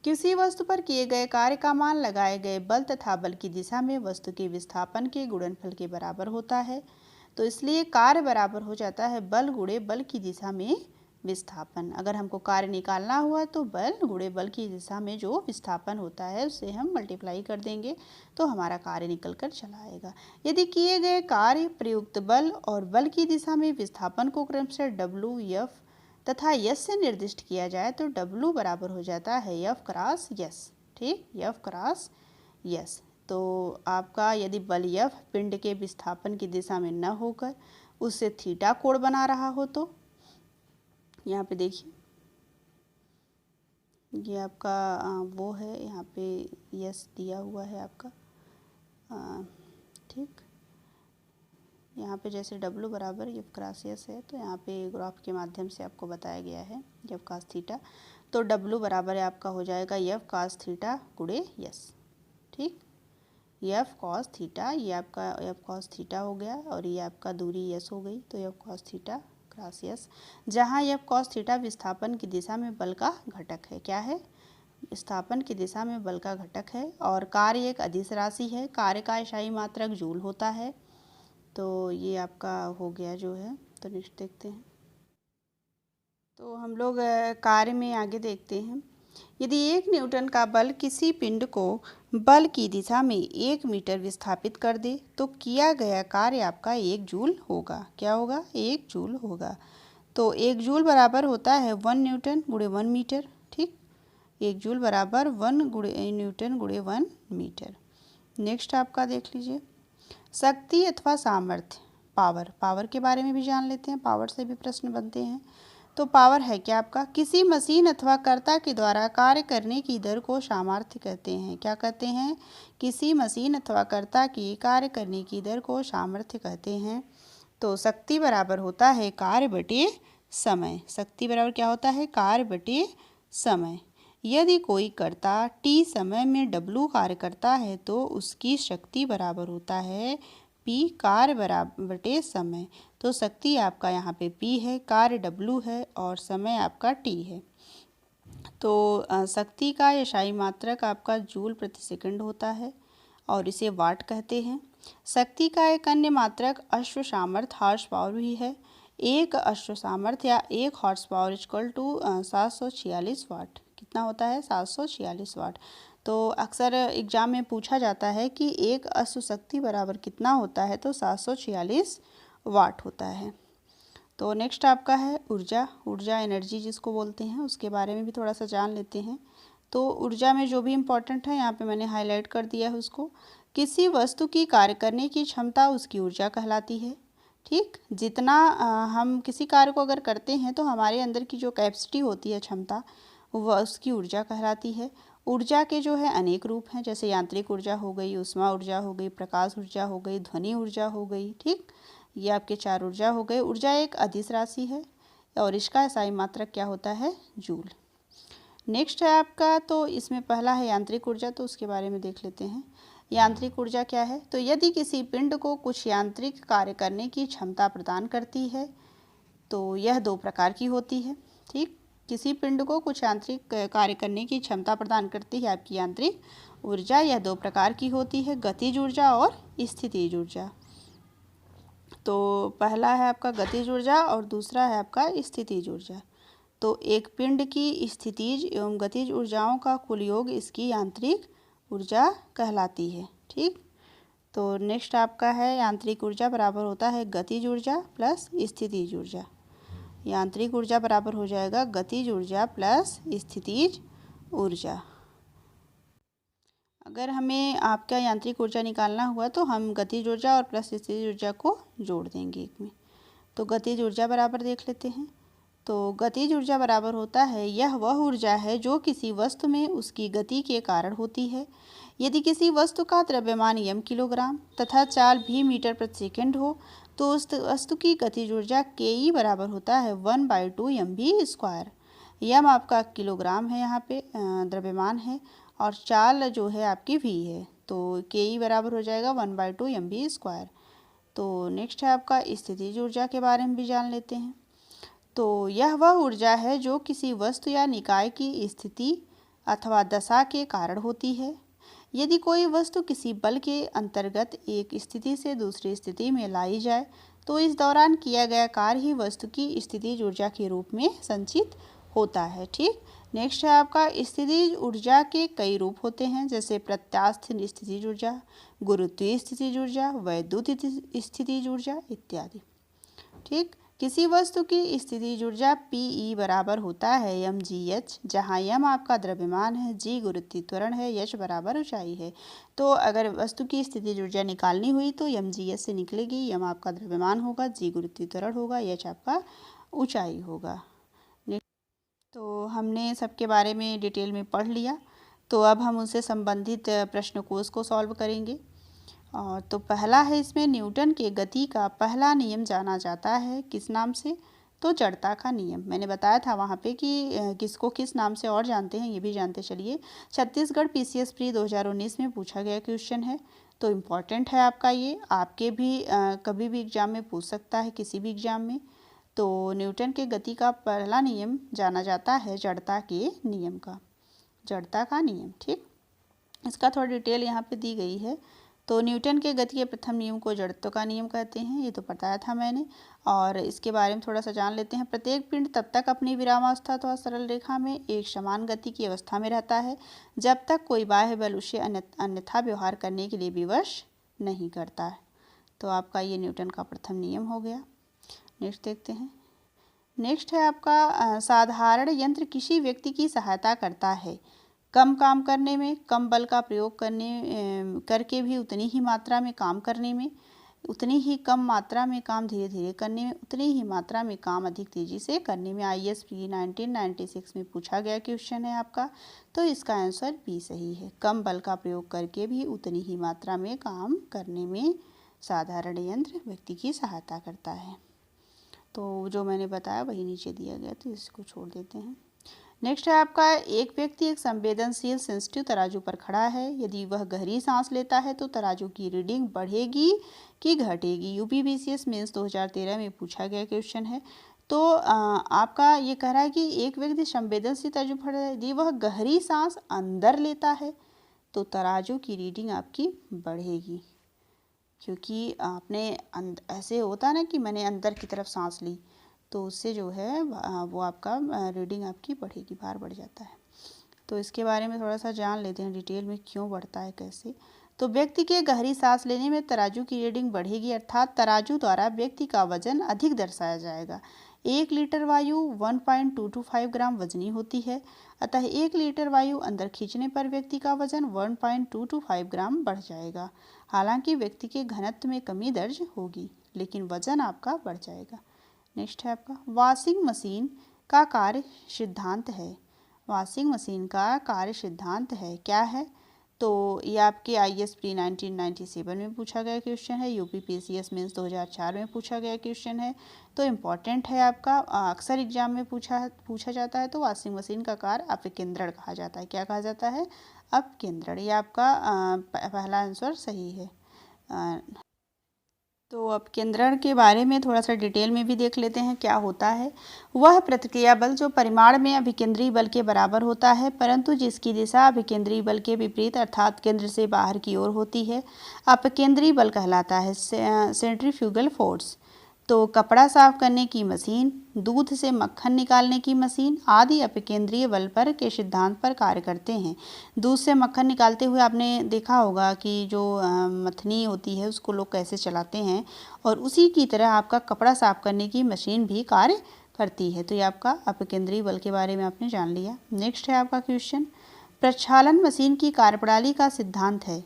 किसी वस्तु पर किए गए कार्य का मान लगाए गए बल तथा बल की दिशा में वस्तु के विस्थापन के गुणनफल के बराबर होता है। तो इसलिए कार्य बराबर हो जाता है बल गुणे बल की दिशा में विस्थापन। अगर हमको कार्य निकालना हुआ तो बल गुणे बल की दिशा में जो विस्थापन होता है उससे हम मल्टीप्लाई कर देंगे तो हमारा कार्य निकल कर चला आएगा। यदि किए गए कार्य प्रयुक्त बल और बल की दिशा में विस्थापन को क्रमशः डब्ल्यू एफ तथा यस से निर्दिष्ट किया जाए तो डब्ल्यू बराबर हो जाता है एफ क्रॉस यस। ठीक, एफ क्रॉस यस। तो आपका यदि बल एफ पिंड के विस्थापन की दिशा में न होकर उससे थीटा कोण बना रहा हो तो यहाँ पे देखिए, ये आपका वो है, यहाँ पे यस दिया हुआ है आपका। ठीक, यहाँ पे जैसे W बराबर एफ क्रॉस यस है तो यहाँ पे ग्राफ के माध्यम से आपको बताया गया है एफ कॉस थीटा। तो W बराबर आपका हो जाएगा एफ कॉस थीटा गुणे यस। ठीक, एफ कॉस थीटा, ये आपका एफ कॉस थीटा हो गया और ये आपका दूरी यस हो गई तो F cos theta cross yes, जहाँ एफ कॉस थीटा विस्थापन की दिशा में बल का घटक है। क्या है? विस्थापन की दिशा में बल का घटक है। और कार्य एक अदिश राशि है, कार्य का इकाई मात्रक जूल होता है। तो ये आपका हो गया जो है। तो नेक्स्ट देखते हैं। तो हम लोग कार्य में आगे देखते हैं। यदि 1 न्यूटन का बल किसी पिंड को बल की दिशा में 1 मीटर विस्थापित कर दे तो किया गया कार्य आपका 1 जूल होगा। क्या होगा? 1 जूल होगा। तो 1 जूल बराबर होता है 1 न्यूटन गुणे 1 मीटर। ठीक, 1 जूल बराबर 1 न्यूटन गुणे 1 मीटर। नेक्स्ट आपका देख लीजिए, शक्ति अथवा सामर्थ्य, पावर के बारे में भी जान लेते हैं। पावर से भी प्रश्न बनते हैं। तो पावर है क्या आपका? किसी मशीन अथवा कर्ता के द्वारा कार्य करने की दर को सामर्थ्य कहते हैं। क्या कहते हैं? किसी मशीन अथवा कर्ता की कार्य करने की दर को सामर्थ्य कहते हैं। तो शक्ति बराबर होता है कार्य बटे समय। शक्ति बराबर क्या होता है? कार्य बटे समय। यदि कोई कर्ता t समय में w कार्य करता है तो उसकी शक्ति बराबर होता है p कार्य बराबर बटे समय। तो शक्ति आपका यहाँ पे p है, कार्य w है और समय आपका t है। तो शक्ति का इकाई मात्रक आपका जूल प्रति सेकंड होता है और इसे वाट कहते हैं। शक्ति का एक अन्य मात्रक अश्व सामर्थ्य हॉर्स पावर भी है। एक अश्व सामर्थ्य या 1 हॉर्स पावर इक्वल टू 746 वाट। कितना होता है? 746 वाट। तो अक्सर एग्जाम में पूछा जाता है कि एक अश्व शक्ति बराबर कितना होता है, तो 746 वाट होता है। तो नेक्स्ट आपका है ऊर्जा एनर्जी जिसको बोलते हैं, उसके बारे में भी थोड़ा सा जान लेते हैं। तो ऊर्जा में जो भी इम्पोर्टेंट है यहाँ पे मैंने हाईलाइट कर दिया है उसको। किसी वस्तु की कार्य करने की क्षमता उसकी ऊर्जा कहलाती है। ठीक, जितना हम किसी कार्य को अगर करते हैं तो हमारे अंदर की जो कैपेसिटी होती है, क्षमता, वह उसकी ऊर्जा कहलाती है। ऊर्जा के जो है अनेक रूप हैं, जैसे यांत्रिक ऊर्जा हो गई, ऊष्मा ऊर्जा हो गई, प्रकाश ऊर्जा हो गई, ध्वनि ऊर्जा हो गई। ठीक, ये आपके 4 ऊर्जा हो गए। ऊर्जा एक अदिश राशि है और इसका SI मात्रक क्या होता है? जूल। नेक्स्ट है आपका, तो इसमें पहला है यांत्रिक ऊर्जा, तो उसके बारे में देख लेते हैं। यांत्रिक ऊर्जा क्या है? तो यदि किसी पिंड को कुछ यांत्रिक कार्य करने की क्षमता प्रदान करती है तो यह 2 प्रकार की होती है। ठीक, किसी पिंड को कुछ यांत्रिक कार्य करने की क्षमता प्रदान करती है आपकी यांत्रिक ऊर्जा। यह 2 प्रकार की होती है, गतिज ऊर्जा और स्थितिज ऊर्जा। तो पहला है आपका गतिज ऊर्जा और दूसरा है आपका स्थितिज ऊर्जा। तो एक पिंड की स्थितिज एवं गतिज ऊर्जाओं का कुल योग इसकी यांत्रिक ऊर्जा कहलाती है। ठीक, तो नेक्स्ट आपका है यांत्रिक ऊर्जा बराबर होता है गतिज ऊर्जा प्लस स्थितिज ऊर्जा। यांत्रिक ऊर्जा बराबर हो जाएगा गतिज ऊर्जा प्लस स्थितिज ऊर्जा। अगर हमें आपका यांत्रिक ऊर्जा निकालना हुआ तो हम गतिज ऊर्जा और प्लस स्थितिज ऊर्जा को जोड़ देंगे एक में। तो गतिज ऊर्जा बराबर देख लेते हैं। तो गतिज ऊर्जा बराबर होता है यह वह ऊर्जा है जो किसी वस्तु में उसकी गति के कारण होती है। यदि किसी वस्तु का द्रव्यमान m किलोग्राम तथा चाल v मीटर प्रति सेकंड हो तो उस वस्तु की गतिज ऊर्जा ke बराबर होता है 1/2 mv²। m आपका किलोग्राम है, यहाँ पे द्रव्यमान है, और चाल जो है आपकी v है, तो ke बराबर हो जाएगा 1/2 mv²। तो नेक्स्ट है आपका स्थितिज ऊर्जा के बारे में भी जान लेते हैं। तो यह वह ऊर्जा है जो किसी वस्तु या निकाय की स्थिति अथवा दशा के कारण होती है। यदि कोई वस्तु किसी बल के अंतर्गत एक स्थिति से दूसरी स्थिति में लाई जाए तो इस दौरान किया गया कार्य ही वस्तु की स्थितिज ऊर्जा के रूप में संचित होता है। ठीक, नेक्स्ट है आपका स्थितिज ऊर्जा के कई रूप होते हैं, जैसे प्रत्यास्थ स्थितिज ऊर्जा, गुरुत्वीय स्थितिज ऊर्जा, वैद्युत स्थितिज ऊर्जा इत्यादि। ठीक, किसी वस्तु की स्थितिज ऊर्जा Pe बराबर होता है mgh, जहाँ m आपका द्रव्यमान है, g गुरुत्वीय त्वरण है, h बराबर ऊंचाई है। तो अगर वस्तु की स्थितिज ऊर्जा निकालनी हुई तो mgh से निकलेगी, m आपका द्रव्यमान होगा, g गुरुत्वीय त्वरण होगा, h आपका ऊंचाई होगा। तो हमने सबके बारे में डिटेल में पढ़ लिया। तो अब हम उनसे संबंधित प्रश्नकोश को सॉल्व करेंगे। और तो पहला है इसमें न्यूटन के गति का पहला नियम जाना जाता है किस नाम से? तो जड़ता का नियम। मैंने बताया था वहाँ पे कि किसको किस नाम से और जानते हैं, ये भी जानते चलिए। छत्तीसगढ़ PCS प्री 2019 में पूछा गया क्वेश्चन है, तो इम्पॉर्टेंट है आपका ये, आपके भी कभी भी एग्जाम में पूछ सकता है, किसी भी एग्जाम में। तो न्यूटन के गति का पहला नियम जाना जाता है जड़ता के नियम का, जड़ता का नियम। ठीक, इसका थोड़ा डिटेल यहाँ पे दी गई है। तो न्यूटन के गति के प्रथम नियम को जड़त्व का नियम कहते हैं, ये तो बताया था मैंने। और इसके बारे में थोड़ा सा जान लेते हैं। प्रत्येक पिंड तब तक अपनी विरामावस्था अथवा सरल रेखा में एक समान गति की अवस्था में रहता है जब तक कोई बाह्य बल उसे अन्यथा व्यवहार करने के लिए विवश नहीं करता है। तो आपका ये न्यूटन का प्रथम नियम हो गया। नेक्स्ट देखते हैं। नेक्स्ट है आपका साधारण यंत्र किसी व्यक्ति की सहायता करता है कम काम करने में, कम बल का प्रयोग करके भी उतनी ही मात्रा में काम करने में, उतनी ही कम मात्रा में काम धीरे धीरे करने में, उतनी ही मात्रा में काम अधिक तेजी से करने में। ISP 1996 में पूछा गया क्वेश्चन है आपका। तो इसका आंसर बी सही है, कम बल का प्रयोग करके भी उतनी ही मात्रा में काम करने में साधारण यंत्र व्यक्ति की सहायता करता है। तो जो मैंने बताया वही नीचे दिया गया, तो इसको छोड़ देते हैं। नेक्स्ट है आपका एक व्यक्ति एक संवेदनशील सेंसिटिव तराजू पर खड़ा है। यदि वह गहरी सांस लेता है तो तराजू की रीडिंग बढ़ेगी कि घटेगी? UPBCS मेंस 2013 में पूछा गया क्वेश्चन है। तो आपका ये कह रहा है कि एक व्यक्ति संवेदनशील तराजू पर है, यदि वह गहरी सांस अंदर लेता है तो तराजू की रीडिंग आपकी बढ़ेगी, क्योंकि आपने ऐसे होता है ना कि मैंने अंदर की तरफ सांस ली, तो उससे जो है वो आपका रीडिंग आपकी बढ़ेगी, भार बढ़ जाता है। तो इसके बारे में थोड़ा सा जान लेते हैं डिटेल में, क्यों बढ़ता है कैसे। तो व्यक्ति के गहरी सांस लेने में तराजू की रीडिंग बढ़ेगी, अर्थात तराजू द्वारा व्यक्ति का वजन अधिक दर्शाया जाएगा। 1 लीटर वायु 1.225 ग्राम वजनी होती है, अतः 1 लीटर वायु अंदर खींचने पर व्यक्ति का वजन 1.225 ग्राम बढ़ जाएगा। हालांकि व्यक्ति के घनत्व में कमी दर्ज होगी, लेकिन वजन आपका बढ़ जाएगा। नेक्स्ट है आपका वॉशिंग मशीन का कार्य सिद्धांत है। वॉशिंग मशीन का कार्य सिद्धांत है, क्या है? तो ये आपके IS प्री 1997 में पूछा गया क्वेश्चन है, UPPCS मेंस 2004 में पूछा गया क्वेश्चन है। तो इम्पॉर्टेंट है आपका, अक्सर एग्जाम में पूछा जाता है। तो वॉशिंग मशीन का कार्य अपकेंद्रण कहा जाता है। क्या कहा जाता है? अपकेंद्रण। ये आपका पहला आंसर सही है। तो अपकेंद्रण के बारे में थोड़ा सा डिटेल में भी देख लेते हैं क्या होता है। वह प्रतिक्रिया बल जो परिमाण में अभिकेंद्रीय बल के बराबर होता है, परंतु जिसकी दिशा अभिकेंद्रीय बल के विपरीत अर्थात केंद्र से बाहर की ओर होती है, अपकेंद्रीय बल कहलाता है। Centrifugal force. तो कपड़ा साफ करने की मशीन, दूध से मक्खन निकालने की मशीन आदि अपकेंद्रीय बल पर के सिद्धांत पर कार्य करते हैं। दूध से मक्खन निकालते हुए आपने देखा होगा कि जो मथनी होती है उसको लोग कैसे चलाते हैं, और उसी की तरह आपका कपड़ा साफ करने की मशीन भी कार्य करती है। तो ये आपका अपकेंद्रीय बल के बारे में आपने जान लिया। नेक्स्ट है आपका क्वेश्चन, प्रक्षालन मशीन की कार्यप्रणाली का सिद्धांत है।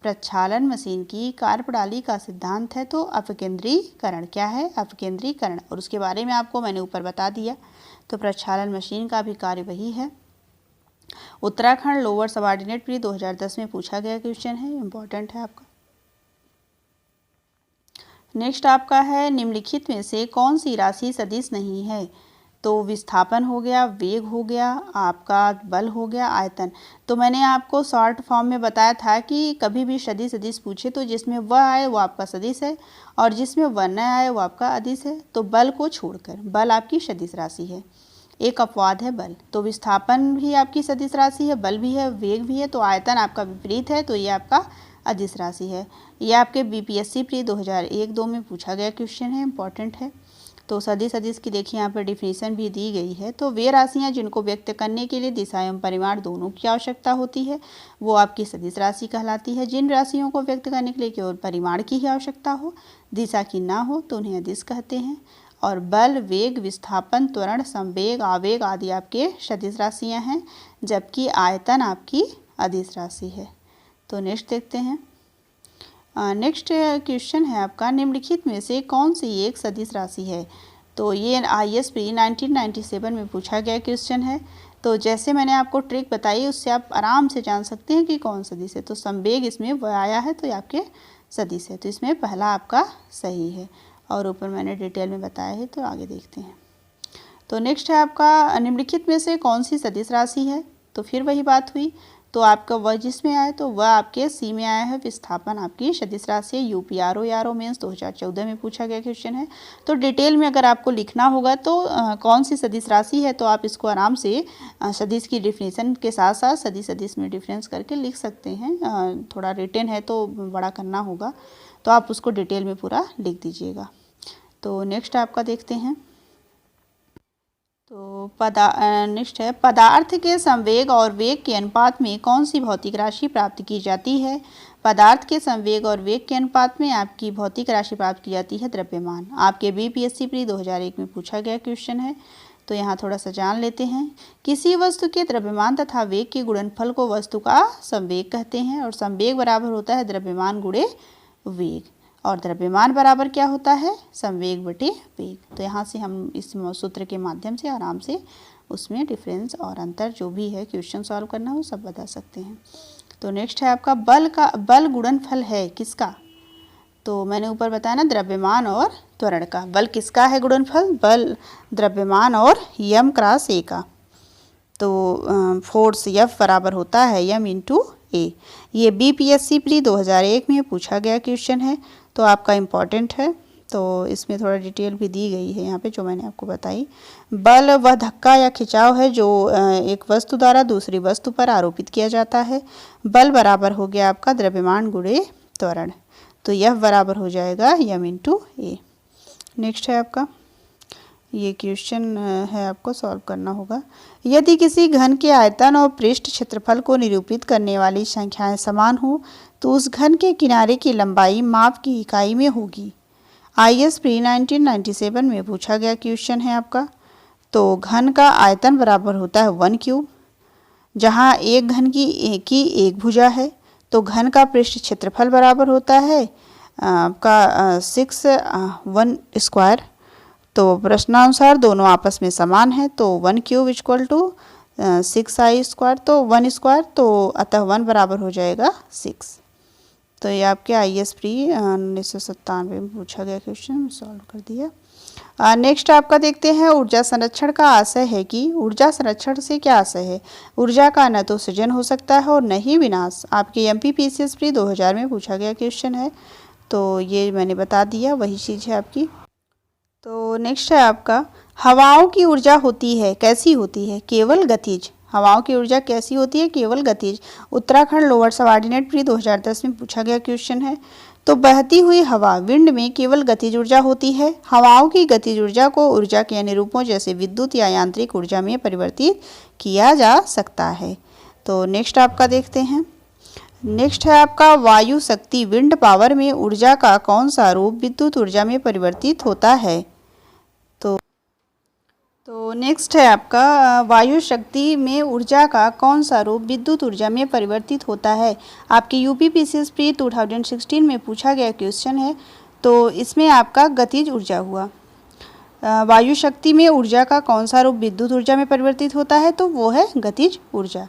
प्रक्षालन मशीन की कार्यप्रणाली का सिद्धांत है तो अपकेंद्रीकरण। क्या है? अपकेंद्रीकरण। और उसके बारे में आपको मैंने ऊपर बता दिया। तो प्रक्षालन मशीन का भी कार्य वही है। उत्तराखंड लोअर सबऑर्डिनेट प्री 2010 में पूछा गया क्वेश्चन है, इंपॉर्टेंट है आपका। नेक्स्ट आपका है, निम्नलिखित में से कौन सी राशि सदिश नहीं है? तो विस्थापन हो गया, वेग हो गया, आपका बल हो गया, आयतन। तो मैंने आपको शॉर्ट फॉर्म में बताया था कि कभी भी सदिश सदिश पूछे तो जिसमें वह आए वो आपका सदिश है, और जिसमें वह न आए वो आपका अदिश है। तो बल को छोड़कर बल आपकी सदिश राशि है। एक अपवाद है बल। तो विस्थापन भी आपकी सदिश राशि है, बल भी है, वेग भी है। तो आयतन आपका विपरीत है, तो ये आपका अदिश राशि है। ये आपके बीपीएससी प्री 2001-2 में पूछा गया क्वेश्चन है, इंपॉर्टेंट है। तो सदिश सदिश की देखिए यहाँ पर डिफिनीशन भी दी गई है। तो वे राशियाँ जिनको व्यक्त करने के लिए दिशा एवं परिमाण दोनों की आवश्यकता होती है वो आपकी सदिश राशि कहलाती है। जिन राशियों को व्यक्त करने के लिए केवल परिमाण की ही आवश्यकता हो, दिशा की ना हो, तो उन्हें अदिश कहते हैं। और बल, वेग, विस्थापन, त्वरण, संवेग, आवेग आदि आपके सदिश राशियाँ हैं, जबकि आयतन आपकी अदिश राशि है। तो नेक्स्ट देखते हैं। नेक्स्ट क्वेश्चन है आपका, निम्नलिखित में से कौन सी एक सदिश राशि है? तो ये IAS प्री 1997 में पूछा गया क्वेश्चन है। तो जैसे मैंने आपको ट्रिक बताई उससे आप आराम से जान सकते हैं कि कौन सदिश है। तो संवेग इसमें वह आया है तो ये आपके सदिश है। तो इसमें पहला आपका सही है, और ऊपर मैंने डिटेल में बताया है। तो आगे देखते हैं। तो नेक्स्ट है आपका, निम्नलिखित में से कौन सी सदिश राशि है? तो फिर वही बात हुई। तो आपका वह जिसमें आए तो वह आपके सी में आया है। विस्थापन आपकी सदिश राशि है। यूपीआरओ मेंस 2014 में पूछा गया क्वेश्चन है। तो डिटेल में अगर आपको लिखना होगा तो कौन सी सदिश राशि है तो आप इसको आराम से सदिश की डिफिनीशन के साथ साथ सदिश सदिश में डिफरेंस करके लिख सकते हैं। थोड़ा रिटन है तो बड़ा करना होगा, तो आप उसको डिटेल में पूरा लिख दीजिएगा। तो नेक्स्ट आपका देखते हैं। तो नेक्स्ट है, पदार्थ के संवेग और वेग के अनुपात में कौन सी भौतिक राशि प्राप्त की जाती है? पदार्थ के संवेग और वेग के अनुपात में आपकी भौतिक राशि प्राप्त की जाती है द्रव्यमान। आपके बीपीएससी प्री 2001 में पूछा गया क्वेश्चन है। तो यहाँ थोड़ा सा जान लेते हैं। किसी वस्तु के द्रव्यमान तथा वेग के गुणनफल को वस्तु का संवेग कहते हैं, और संवेग बराबर होता है द्रव्यमान गुणे वेग, और द्रव्यमान बराबर क्या होता है? संवेग बटे वेग। तो यहाँ से हम इस सूत्र के माध्यम से आराम से उसमें डिफरेंस और अंतर जो भी है क्वेश्चन सॉल्व करना हो सब बता सकते हैं। तो नेक्स्ट है आपका, बल गुणनफल है किसका? तो मैंने ऊपर बताया ना, द्रव्यमान और त्वरण का। बल किसका है गुणनफल? बल द्रव्यमान और यम क्रॉस ए का। तो फोर्स F बराबर होता है m इंटू ए। ये बीपीएससी प्री 2001 में पूछा गया क्वेश्चन है, तो आपका इम्पॉर्टेंट है। तो इसमें थोड़ा डिटेल भी दी गई है यहाँ पे जो मैंने आपको बताई। बल वह धक्का या खिंचाव है जो एक वस्तु द्वारा दूसरी वस्तु पर आरोपित किया जाता है। बल बराबर हो गया आपका द्रव्यमान गुणे त्वरण। तो यह बराबर हो जाएगा m इंटू ए। नेक्स्ट है आपका, ये क्वेश्चन है आपको सॉल्व करना होगा। यदि किसी घन के आयतन और पृष्ठ क्षेत्रफल को निरूपित करने वाली संख्याएं समान हो तो उस घन के किनारे की लंबाई माप की इकाई में होगी। IAS प्री 1997 में पूछा गया क्वेश्चन है आपका। तो घन का आयतन बराबर होता है 1 क्यूब, जहाँ एक घन की एक भुजा है। तो घन का पृष्ठ क्षेत्रफल बराबर होता है आपका 6 स्क्वायर। तो प्रश्नानुसार दोनों आपस में समान है, तो 1 cube equal to 6i square, तो 1 स्क्वायर, तो अतः 1 बराबर हो जाएगा 6। तो ये आपके IAS प्री 1997 में पूछा गया क्वेश्चन सॉल्व कर दिया। नेक्स्ट आपका देखते हैं, ऊर्जा संरक्षण का आशय है कि ऊर्जा संरक्षण से क्या आशय है? ऊर्जा का न तो सृजन हो सकता है और न ही विनाश। आपके MPPCS प्री 2000 में पूछा गया क्वेश्चन है। तो ये मैंने बता दिया, वही चीज़ है आपकी। तो नेक्स्ट है आपका, हवाओं की ऊर्जा होती है, कैसी होती है? केवल गतिज। हवाओं की ऊर्जा कैसी होती है? केवल गतिज। उत्तराखंड लोअर सबऑर्डिनेट प्री 2010 में पूछा गया क्वेश्चन है। तो बहती हुई हवा विंड में केवल गतिज ऊर्जा होती है। हवाओं की गतिज ऊर्जा को ऊर्जा के अन्य रूपों जैसे विद्युत या यांत्रिक ऊर्जा में परिवर्तित किया जा सकता है। तो नेक्स्ट आपका देखते हैं। नेक्स्ट है आपका, वायु शक्ति विंड पावर में ऊर्जा का कौन सा रूप विद्युत ऊर्जा में परिवर्तित होता है? तो नेक्स्ट है आपका, वायु शक्ति में ऊर्जा का कौन सा रूप विद्युत ऊर्जा में परिवर्तित होता है? आपके यूपीपीसीएस प्री 2016 में पूछा गया क्वेश्चन है। तो इसमें आपका गतिज ऊर्जा हुआ। वायु शक्ति में ऊर्जा का कौन सा रूप विद्युत ऊर्जा में परिवर्तित होता है? तो वो है गतिज ऊर्जा।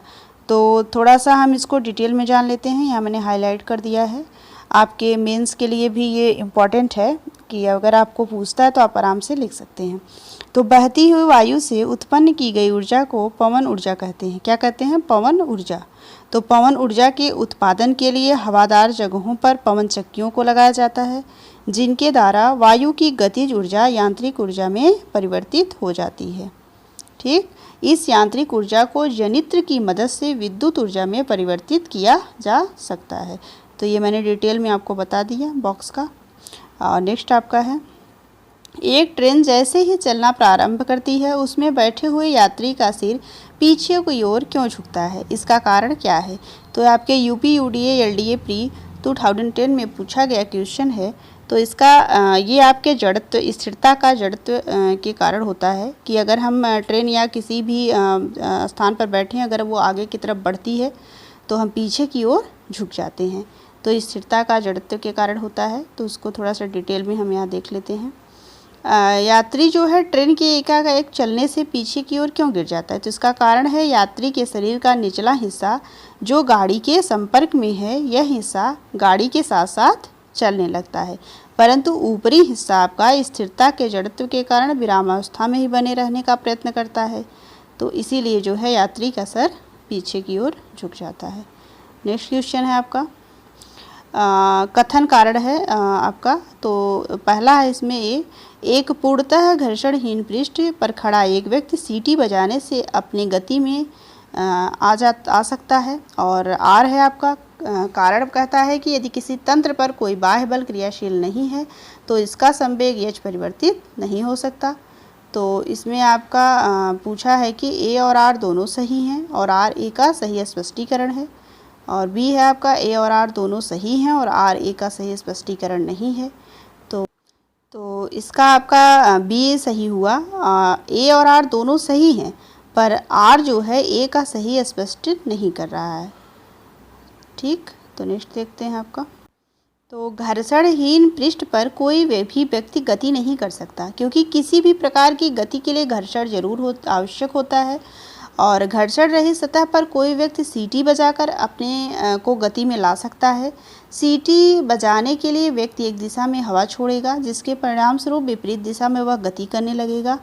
तो थोड़ा सा हम इसको डिटेल में जान लेते हैं। यहाँ मैंने हाईलाइट कर दिया है। आपके मेंस के लिए भी ये इम्पॉर्टेंट है कि अगर आपको पूछता है तो आप आराम से लिख सकते हैं। तो बहती हुई वायु से उत्पन्न की गई ऊर्जा को पवन ऊर्जा कहते हैं। क्या कहते हैं? पवन ऊर्जा। तो पवन ऊर्जा के उत्पादन के लिए हवादार जगहों पर पवन चक्कियों को लगाया जाता है, जिनके द्वारा वायु की गतिज ऊर्जा यांत्रिक ऊर्जा में परिवर्तित हो जाती है। ठीक, इस यांत्रिक ऊर्जा को जनित्र की मदद से विद्युत ऊर्जा में परिवर्तित किया जा सकता है। तो ये मैंने डिटेल में आपको बता दिया बॉक्स का। और नेक्स्ट आपका है, एक ट्रेन जैसे ही चलना प्रारंभ करती है उसमें बैठे हुए यात्री का सिर पीछे की ओर क्यों झुकता है? इसका कारण क्या है? तो आपके यूपी यूडीए एलडीए प्री 2010 में पूछा गया क्वेश्चन है। तो इसका ये आपके जड़त्व स्थिरता का जड़त्व के कारण होता है कि अगर हम ट्रेन या किसी भी स्थान पर बैठे हैं, अगर वो आगे की तरफ बढ़ती है तो हम पीछे की ओर झुक जाते हैं। तो स्थिरता का जड़त्व के कारण होता है। तो उसको थोड़ा सा डिटेल में हम यहाँ देख लेते हैं। यात्री जो है ट्रेन के एकाएक चलने से पीछे की ओर क्यों गिर जाता है? तो इसका कारण है यात्री के शरीर का निचला हिस्सा जो गाड़ी के संपर्क में है, यह हिस्सा गाड़ी के साथ साथ चलने लगता है, परंतु ऊपरी हिस्सा आपका स्थिरता के जड़त्व के कारण विरामावस्था में ही बने रहने का प्रयत्न करता है। तो इसीलिए जो है यात्री का सर पीछे की ओर झुक जाता है। नेक्स्ट क्वेश्चन है आपका, कथन कारण है आपका। तो पहला है इसमें एक पूर्णतः घर्षणहीन पृष्ठ पर खड़ा एक व्यक्ति सीटी बजाने से अपनी गति में आ सकता है। और आर है आपका, कारण कहता है कि यदि किसी तंत्र पर कोई बाह्य बल क्रियाशील नहीं है तो इसका संवेग एच परिवर्तित नहीं हो सकता। तो इसमें आपका पूछा है कि ए और आर दोनों सही हैं और आर ए का सही स्पष्टीकरण है। और बी है आपका, ए और आर दोनों सही हैं और आर ए का सही स्पष्टीकरण नहीं है। तो इसका आपका बी सही हुआ। ए और आर दोनों सही हैं पर आर जो है ए का सही स्पष्ट नहीं कर रहा है। ठीक, तो नेक्स्ट देखते हैं आपका। तो घर्षणहीन पृष्ठ पर कोई भी व्यक्ति गति नहीं कर सकता, क्योंकि किसी भी प्रकार की गति के लिए घर्षण जरूर आवश्यक होता है। और घर्षण रहित सतह पर कोई व्यक्ति सीटी बजाकर अपने को गति में ला सकता है। सीटी बजाने के लिए व्यक्ति एक दिशा में हवा छोड़ेगा, जिसके परिणाम स्वरूप विपरीत दिशा में वह गति करने लगेगा।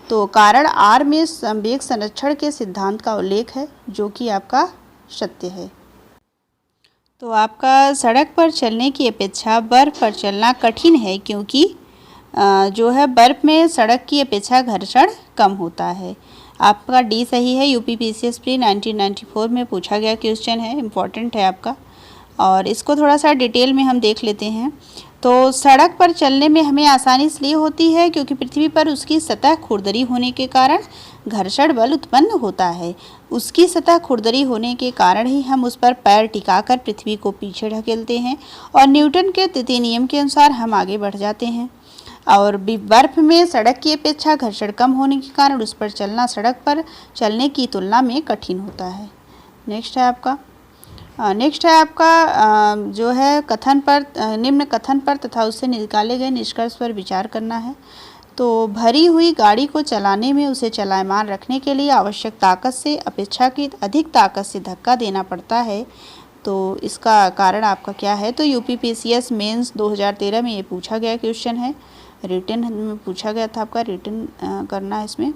तो कारण आर में संवेग संरक्षण के सिद्धांत का उल्लेख है, जो कि आपका सत्य है। तो आपका सड़क पर चलने की अपेक्षा बर्फ़ पर चलना कठिन है, क्योंकि जो है बर्फ़ में सड़क की अपेक्षा घर्षण कम होता है। आपका डी सही है। यूपीपीसीएस प्री 1994 में पूछा गया क्वेश्चन है, इम्पॉर्टेंट है आपका। और इसको थोड़ा सा डिटेल में हम देख लेते हैं। तो सड़क पर चलने में हमें आसानी इसलिए होती है क्योंकि पृथ्वी पर उसकी सतह खुरदरी होने के कारण घर्षण बल उत्पन्न होता है। उसकी सतह खुरदरी होने के कारण ही हम उस पर पैर टिकाकर पृथ्वी को पीछे ढकेलते हैं और न्यूटन के तृतीय नियम के अनुसार हम आगे बढ़ जाते हैं। और बर्फ में सड़क की अपेक्षा घर्षण कम होने के कारण उस पर चलना सड़क पर चलने की तुलना में कठिन होता है। नेक्स्ट है आपका जो है कथन पर, निम्न कथन पर तथा उससे निकाले गए निष्कर्ष पर विचार करना है। तो भरी हुई गाड़ी को चलाने में उसे चलायमान रखने के लिए आवश्यक ताकत से अपेक्षाकृत अधिक ताकत से धक्का देना पड़ता है। तो इसका कारण आपका क्या है? तो यूपीपीसीएस मेंस 2013 में ये पूछा गया क्वेश्चन है, रिटन में पूछा गया था, आपका रिटन करना है इसमें।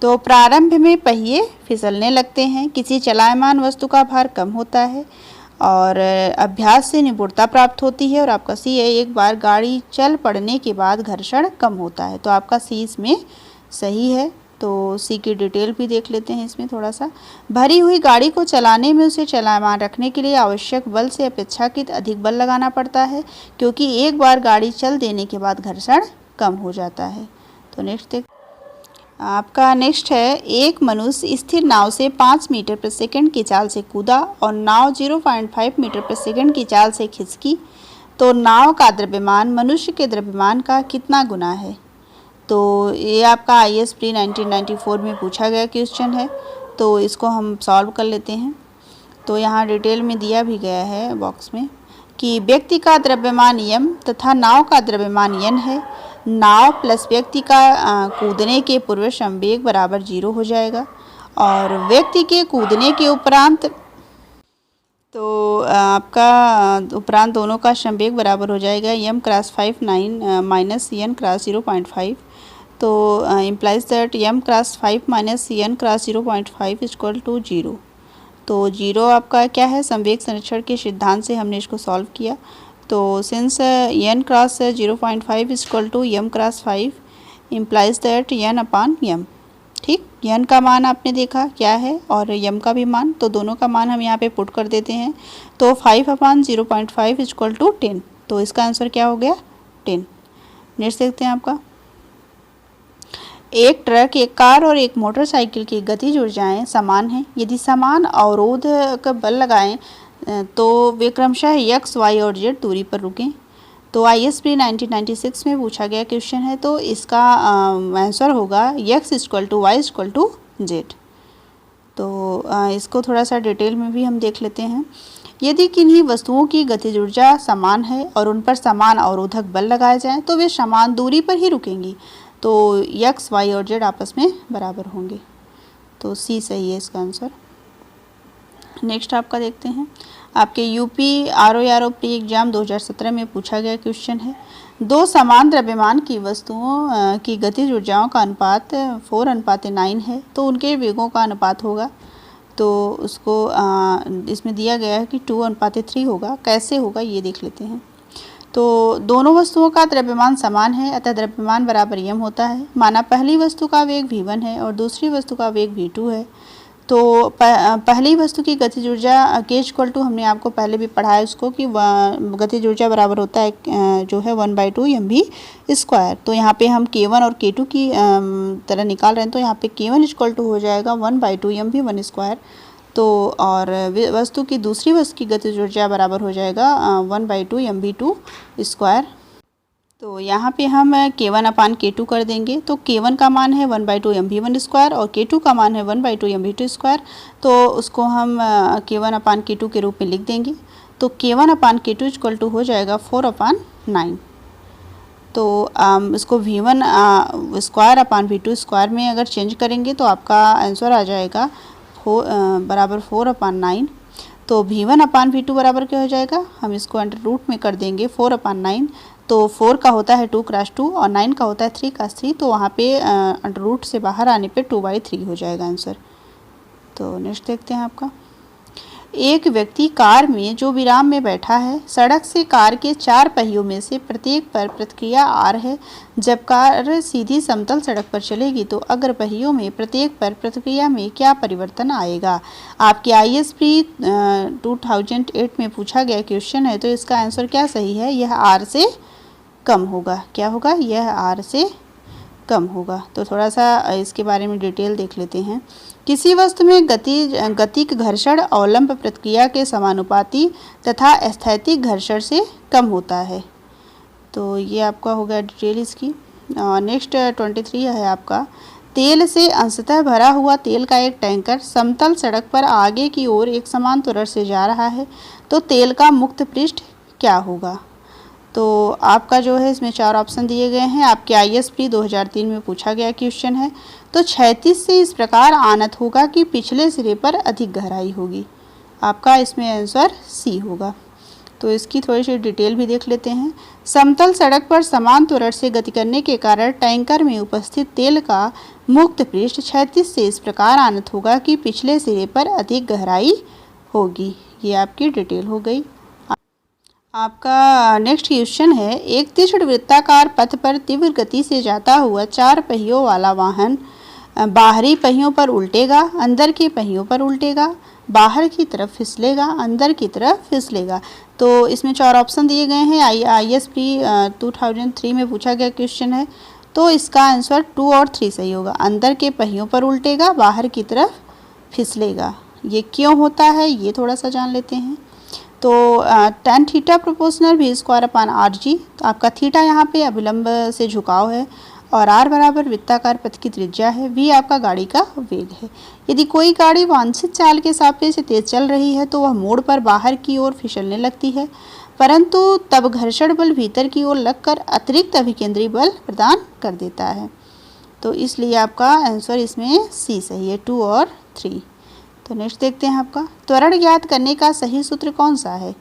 तो प्रारंभ में पहिए फिसलने लगते हैं, किसी चलायमान वस्तु का भार कम होता है और अभ्यास से निपुणता प्राप्त होती है। और आपका सी है, एक बार गाड़ी चल पड़ने के बाद घर्षण कम होता है। तो आपका सी इसमें सही है। तो सी की डिटेल भी देख लेते हैं इसमें थोड़ा सा। भरी हुई गाड़ी को चलाने में उसे चलायमान रखने के लिए आवश्यक बल से अपेक्षाकृत अधिक बल लगाना पड़ता है, क्योंकि एक बार गाड़ी चल देने के बाद घर्षण कम हो जाता है। तो नेक्स्ट आपका नेक्स्ट है, एक मनुष्य स्थिर नाव से 5 मीटर प्रति सेकंड की चाल से कूदा और नाव 0.5 मीटर प्रति सेकंड की चाल से खिसकी, तो नाव का द्रव्यमान मनुष्य के द्रव्यमान का कितना गुना है। तो ये आपका IAS प्री 1994 में पूछा गया क्वेश्चन है। तो इसको हम सॉल्व कर लेते हैं। तो यहाँ डिटेल में दिया भी गया है बॉक्स में कि व्यक्ति का द्रव्यमान m तथा नाव का द्रव्यमान n है। नाव प्लस व्यक्ति का कूदने के पूर्व संवेग बराबर 0 हो जाएगा, और व्यक्ति के कूदने के उपरांत तो आपका उपरांत दोनों का संवेग बराबर हो जाएगा m cross 5 9 minus n cross 0.5। तो implies that m cross 5 minus n cross 0.5 equal to 0। तो 0 आपका क्या है, संवेग संरक्षण के सिद्धांत से हमने इसको सॉल्व किया। तो since n cross 0.5 equal to m cross 5 implies that n upon m। ठीक, n का मान आपने देखा क्या है और m का भी मान, तो दोनों का मान हम यहाँ पे पुट कर देते हैं। तो 5 अपान 0.5 इक्वल टू 10। तो इसका आंसर क्या हो गया, 10। नेक्स्ट देखते हैं आपका, एक ट्रक, एक कार और एक मोटरसाइकिल की गतिज ऊर्जाएं समान हैं। यदि समान अवरोध का बल लगाएं तो वे क्रमशः x, y और z दूरी पर रुकें। तो IAS प्री 1996 में पूछा गया क्वेश्चन है। तो इसका आंसर होगा x equal to y equal to z. तो इसको थोड़ा सा डिटेल में भी हम देख लेते हैं। यदि किन्हीं वस्तुओं की गतिज ऊर्जा समान है और उन पर समान अवरोधक बल लगाए जाएं तो वे समान दूरी पर ही रुकेंगी। तो x, y और z आपस में बराबर होंगे। तो सी सही है इसका आंसर। नेक्स्ट आपका देखते हैं, आपके यूपी RO प्री एग्जाम 2017 में पूछा गया क्वेश्चन है। दो समान द्रव्यमान की वस्तुओं की गतिज ऊर्जाओं का अनुपात 4:9 है, तो उनके वेगों का अनुपात होगा। तो उसको इसमें दिया गया है कि 2:3 होगा। कैसे होगा ये देख लेते हैं। तो दोनों वस्तुओं का द्रव्यमान समान है, अतः द्रव्यमान बराबर m होता है। माना पहली वस्तु का वेग v1 है और दूसरी वस्तु का वेग v2 है। तो पहली वस्तु की गतिज ऊर्जा के इक्वल टू हमने आपको पहले भी पढ़ा है उसको कि गतिज ऊर्जा बराबर होता है जो है 1/2 mv²। तो यहाँ पे हम k1 और k2 की तरह निकाल रहे हैं। तो यहाँ पे k1 इक्वल टू हो जाएगा 1/2 mv²। तो और वस्तु की दूसरी वस्तु की गतिज ऊर्जा बराबर हो जाएगा 1/2 mv²। तो यहाँ पे हम k1 अपान k2 कर देंगे। तो k1 का मान है 1/2 mv² और k2 का मान है 1/2 mv²। तो उसको हम k1 अपान k2 के रूप में लिख देंगे। तो k1 upon k2 equal to हो जाएगा 4/9। तो इसको v1² अपान v2² में अगर चेंज करेंगे तो आपका आंसर आ जाएगा बराबर 4/9। तो v1 अपान v2 बराबर क्या हो जाएगा, हम इसको अंडर रूट में कर देंगे 4/9। तो 4 का होता है 2 क्रॉस 2 और 9 का होता है 3 क्रॉस 3। तो वहाँ पे अंडर रूट से बाहर आने पे 2/3 हो जाएगा आंसर। तो नेक्स्ट देखते हैं आपका, एक व्यक्ति कार में जो विराम में बैठा है, सड़क से कार के 4 पहियों में से प्रत्येक पर प्रतिक्रिया R है। जब कार सीधी समतल सड़क पर चलेगी तो अग्र पहियों में प्रत्येक पर प्रतिक्रिया में क्या परिवर्तन आएगा। आपके IAS प्री 2008 में पूछा गया क्वेश्चन है। तो इसका आंसर क्या सही है, यह R से कम होगा। क्या होगा, यह R से कम होगा। तो थोड़ा सा इसके बारे में डिटेल देख लेते हैं। किसी वस्तु में गतिक घर्षण अवलंब प्रतिक्रिया के समानुपाती तथा स्थैतिक घर्षण से कम होता है। तो ये आपका हो गया डिटेल इसकी। नेक्स्ट 23 है आपका, तेल से अंशतः भरा हुआ तेल का एक टैंकर समतल सड़क पर आगे की ओर एक समान त्वरण से जा रहा है, तो तेल का मुक्त पृष्ठ क्या होगा। तो आपका जो है इसमें 4 ऑप्शन दिए गए हैं। आपके IAS प्री 2003 में पूछा गया क्वेश्चन है। तो क्षैतिज से इस प्रकार आनत होगा कि पिछले सिरे पर अधिक गहराई होगी। आपका इसमें आंसर सी होगा। तो इसकी थोड़ी सी डिटेल भी देख लेते हैं। समतल सड़क पर समान त्वरण से गति करने के कारण टैंकर में उपस्थित तेल का मुक्त पृष्ठ क्षैतिज से इस प्रकार आनत होगा कि पिछले सिरे पर अधिक गहराई होगी। ये आपकी डिटेल हो गई। आपका नेक्स्ट क्वेश्चन है, एक तीक्ष्ण वृत्ताकार पथ पर तीव्र गति से जाता हुआ 4 पहियों वाला वाहन बाहरी पहियों पर उल्टेगा, अंदर के पहियों पर उल्टेगा, बाहर की तरफ फिसलेगा, अंदर की तरफ फिसलेगा। तो इसमें 4 ऑप्शन दिए गए हैं। ISP 2003 में पूछा गया क्वेश्चन है, तो इसका आंसर 2 और 3 सही होगा। अंदर के पहियों पर उल्टेगा, बाहर की तरफ फिसलेगा। ये क्यों होता है ये थोड़ा सा जान लेते हैं। तो tan थीटा प्रोपोर्शनल v²/rg। तो आपका थीटा यहाँ पे अभिलंब से झुकाव है और r बराबर वृत्ताकार पथ की त्रिज्या है, v आपका गाड़ी का वेग है। यदि कोई गाड़ी वांछित चाल के सापेक्ष से तेज चल रही है तो वह मोड़ पर बाहर की ओर फिसलने लगती है, परंतु तब घर्षण बल भीतर की ओर लगकर अतिरिक्त अभिकेंद्री बल प्रदान कर देता है। तो इसलिए आपका आंसर इसमें सी सही है, 2 और 3। तो नेक्स्ट देखते हैं आपका, त्वरण ज्ञात करने का सही सूत्र कौन सा है।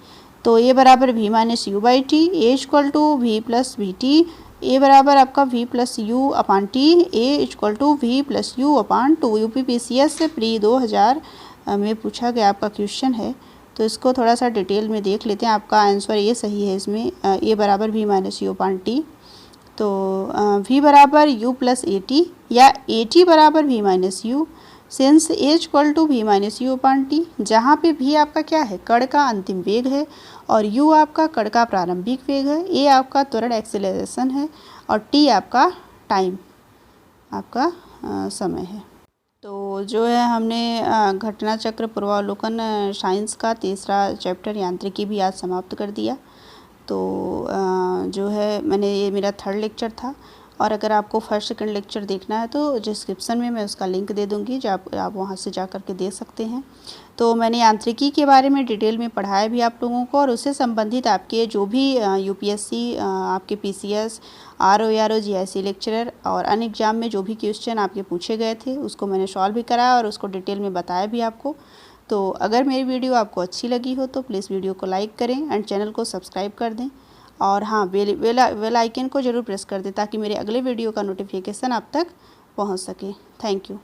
तो ए बराबर v - u/t, a equal to v + vt, a बराबर आपका v + u/t, a equal to v + u/2। UPPCS pre 2000 में पूछा गया आपका क्वेश्चन है, तो इसको थोड़ा सा डिटेल में देख लेते हैं। आपका आंसर ये सही है इसमें, ए बराबर v - u/t। तो v बराबर u + at या at बराबर v - u, since a equal to v - u/t, जहाँ पे v आपका क्या है, कण का अंतिम वेग है और u आपका कण का प्रारंभिक वेग है, a आपका त्वरण एक्सेलरेशन है और t आपका टाइम आपका समय है। तो जो है हमने घटना चक्र पूर्वावलोकन साइंस का तीसरा चैप्टर यांत्रिकी भी आज समाप्त कर दिया। तो जो है ये मेरा 3rd लेक्चर था, और अगर आपको 1st 2nd लेक्चर देखना है तो डिस्क्रिप्शन में मैं उसका लिंक दे दूँगी, जो आप वहाँ से जा कर के देख सकते हैं। तो मैंने यांत्रिकी के बारे में डिटेल में पढ़ाया भी आप लोगों को, और उससे संबंधित आपके जो भी UPSC आपके PCS RO GIC लेक्चरर और अन्य एग्जाम में जो भी क्वेश्चन आपके पूछे गए थे उसको मैंने सॉल्व भी कराया और उसको डिटेल में बताया भी आपको। तो अगर मेरी वीडियो आपको अच्छी लगी हो तो प्लीज़ वीडियो को लाइक करें एंड चैनल को सब्सक्राइब कर दें, और हाँ बेल आइकन को ज़रूर प्रेस कर दें ताकि मेरे अगले वीडियो का नोटिफिकेशन आप तक पहुंच सके। Thank you.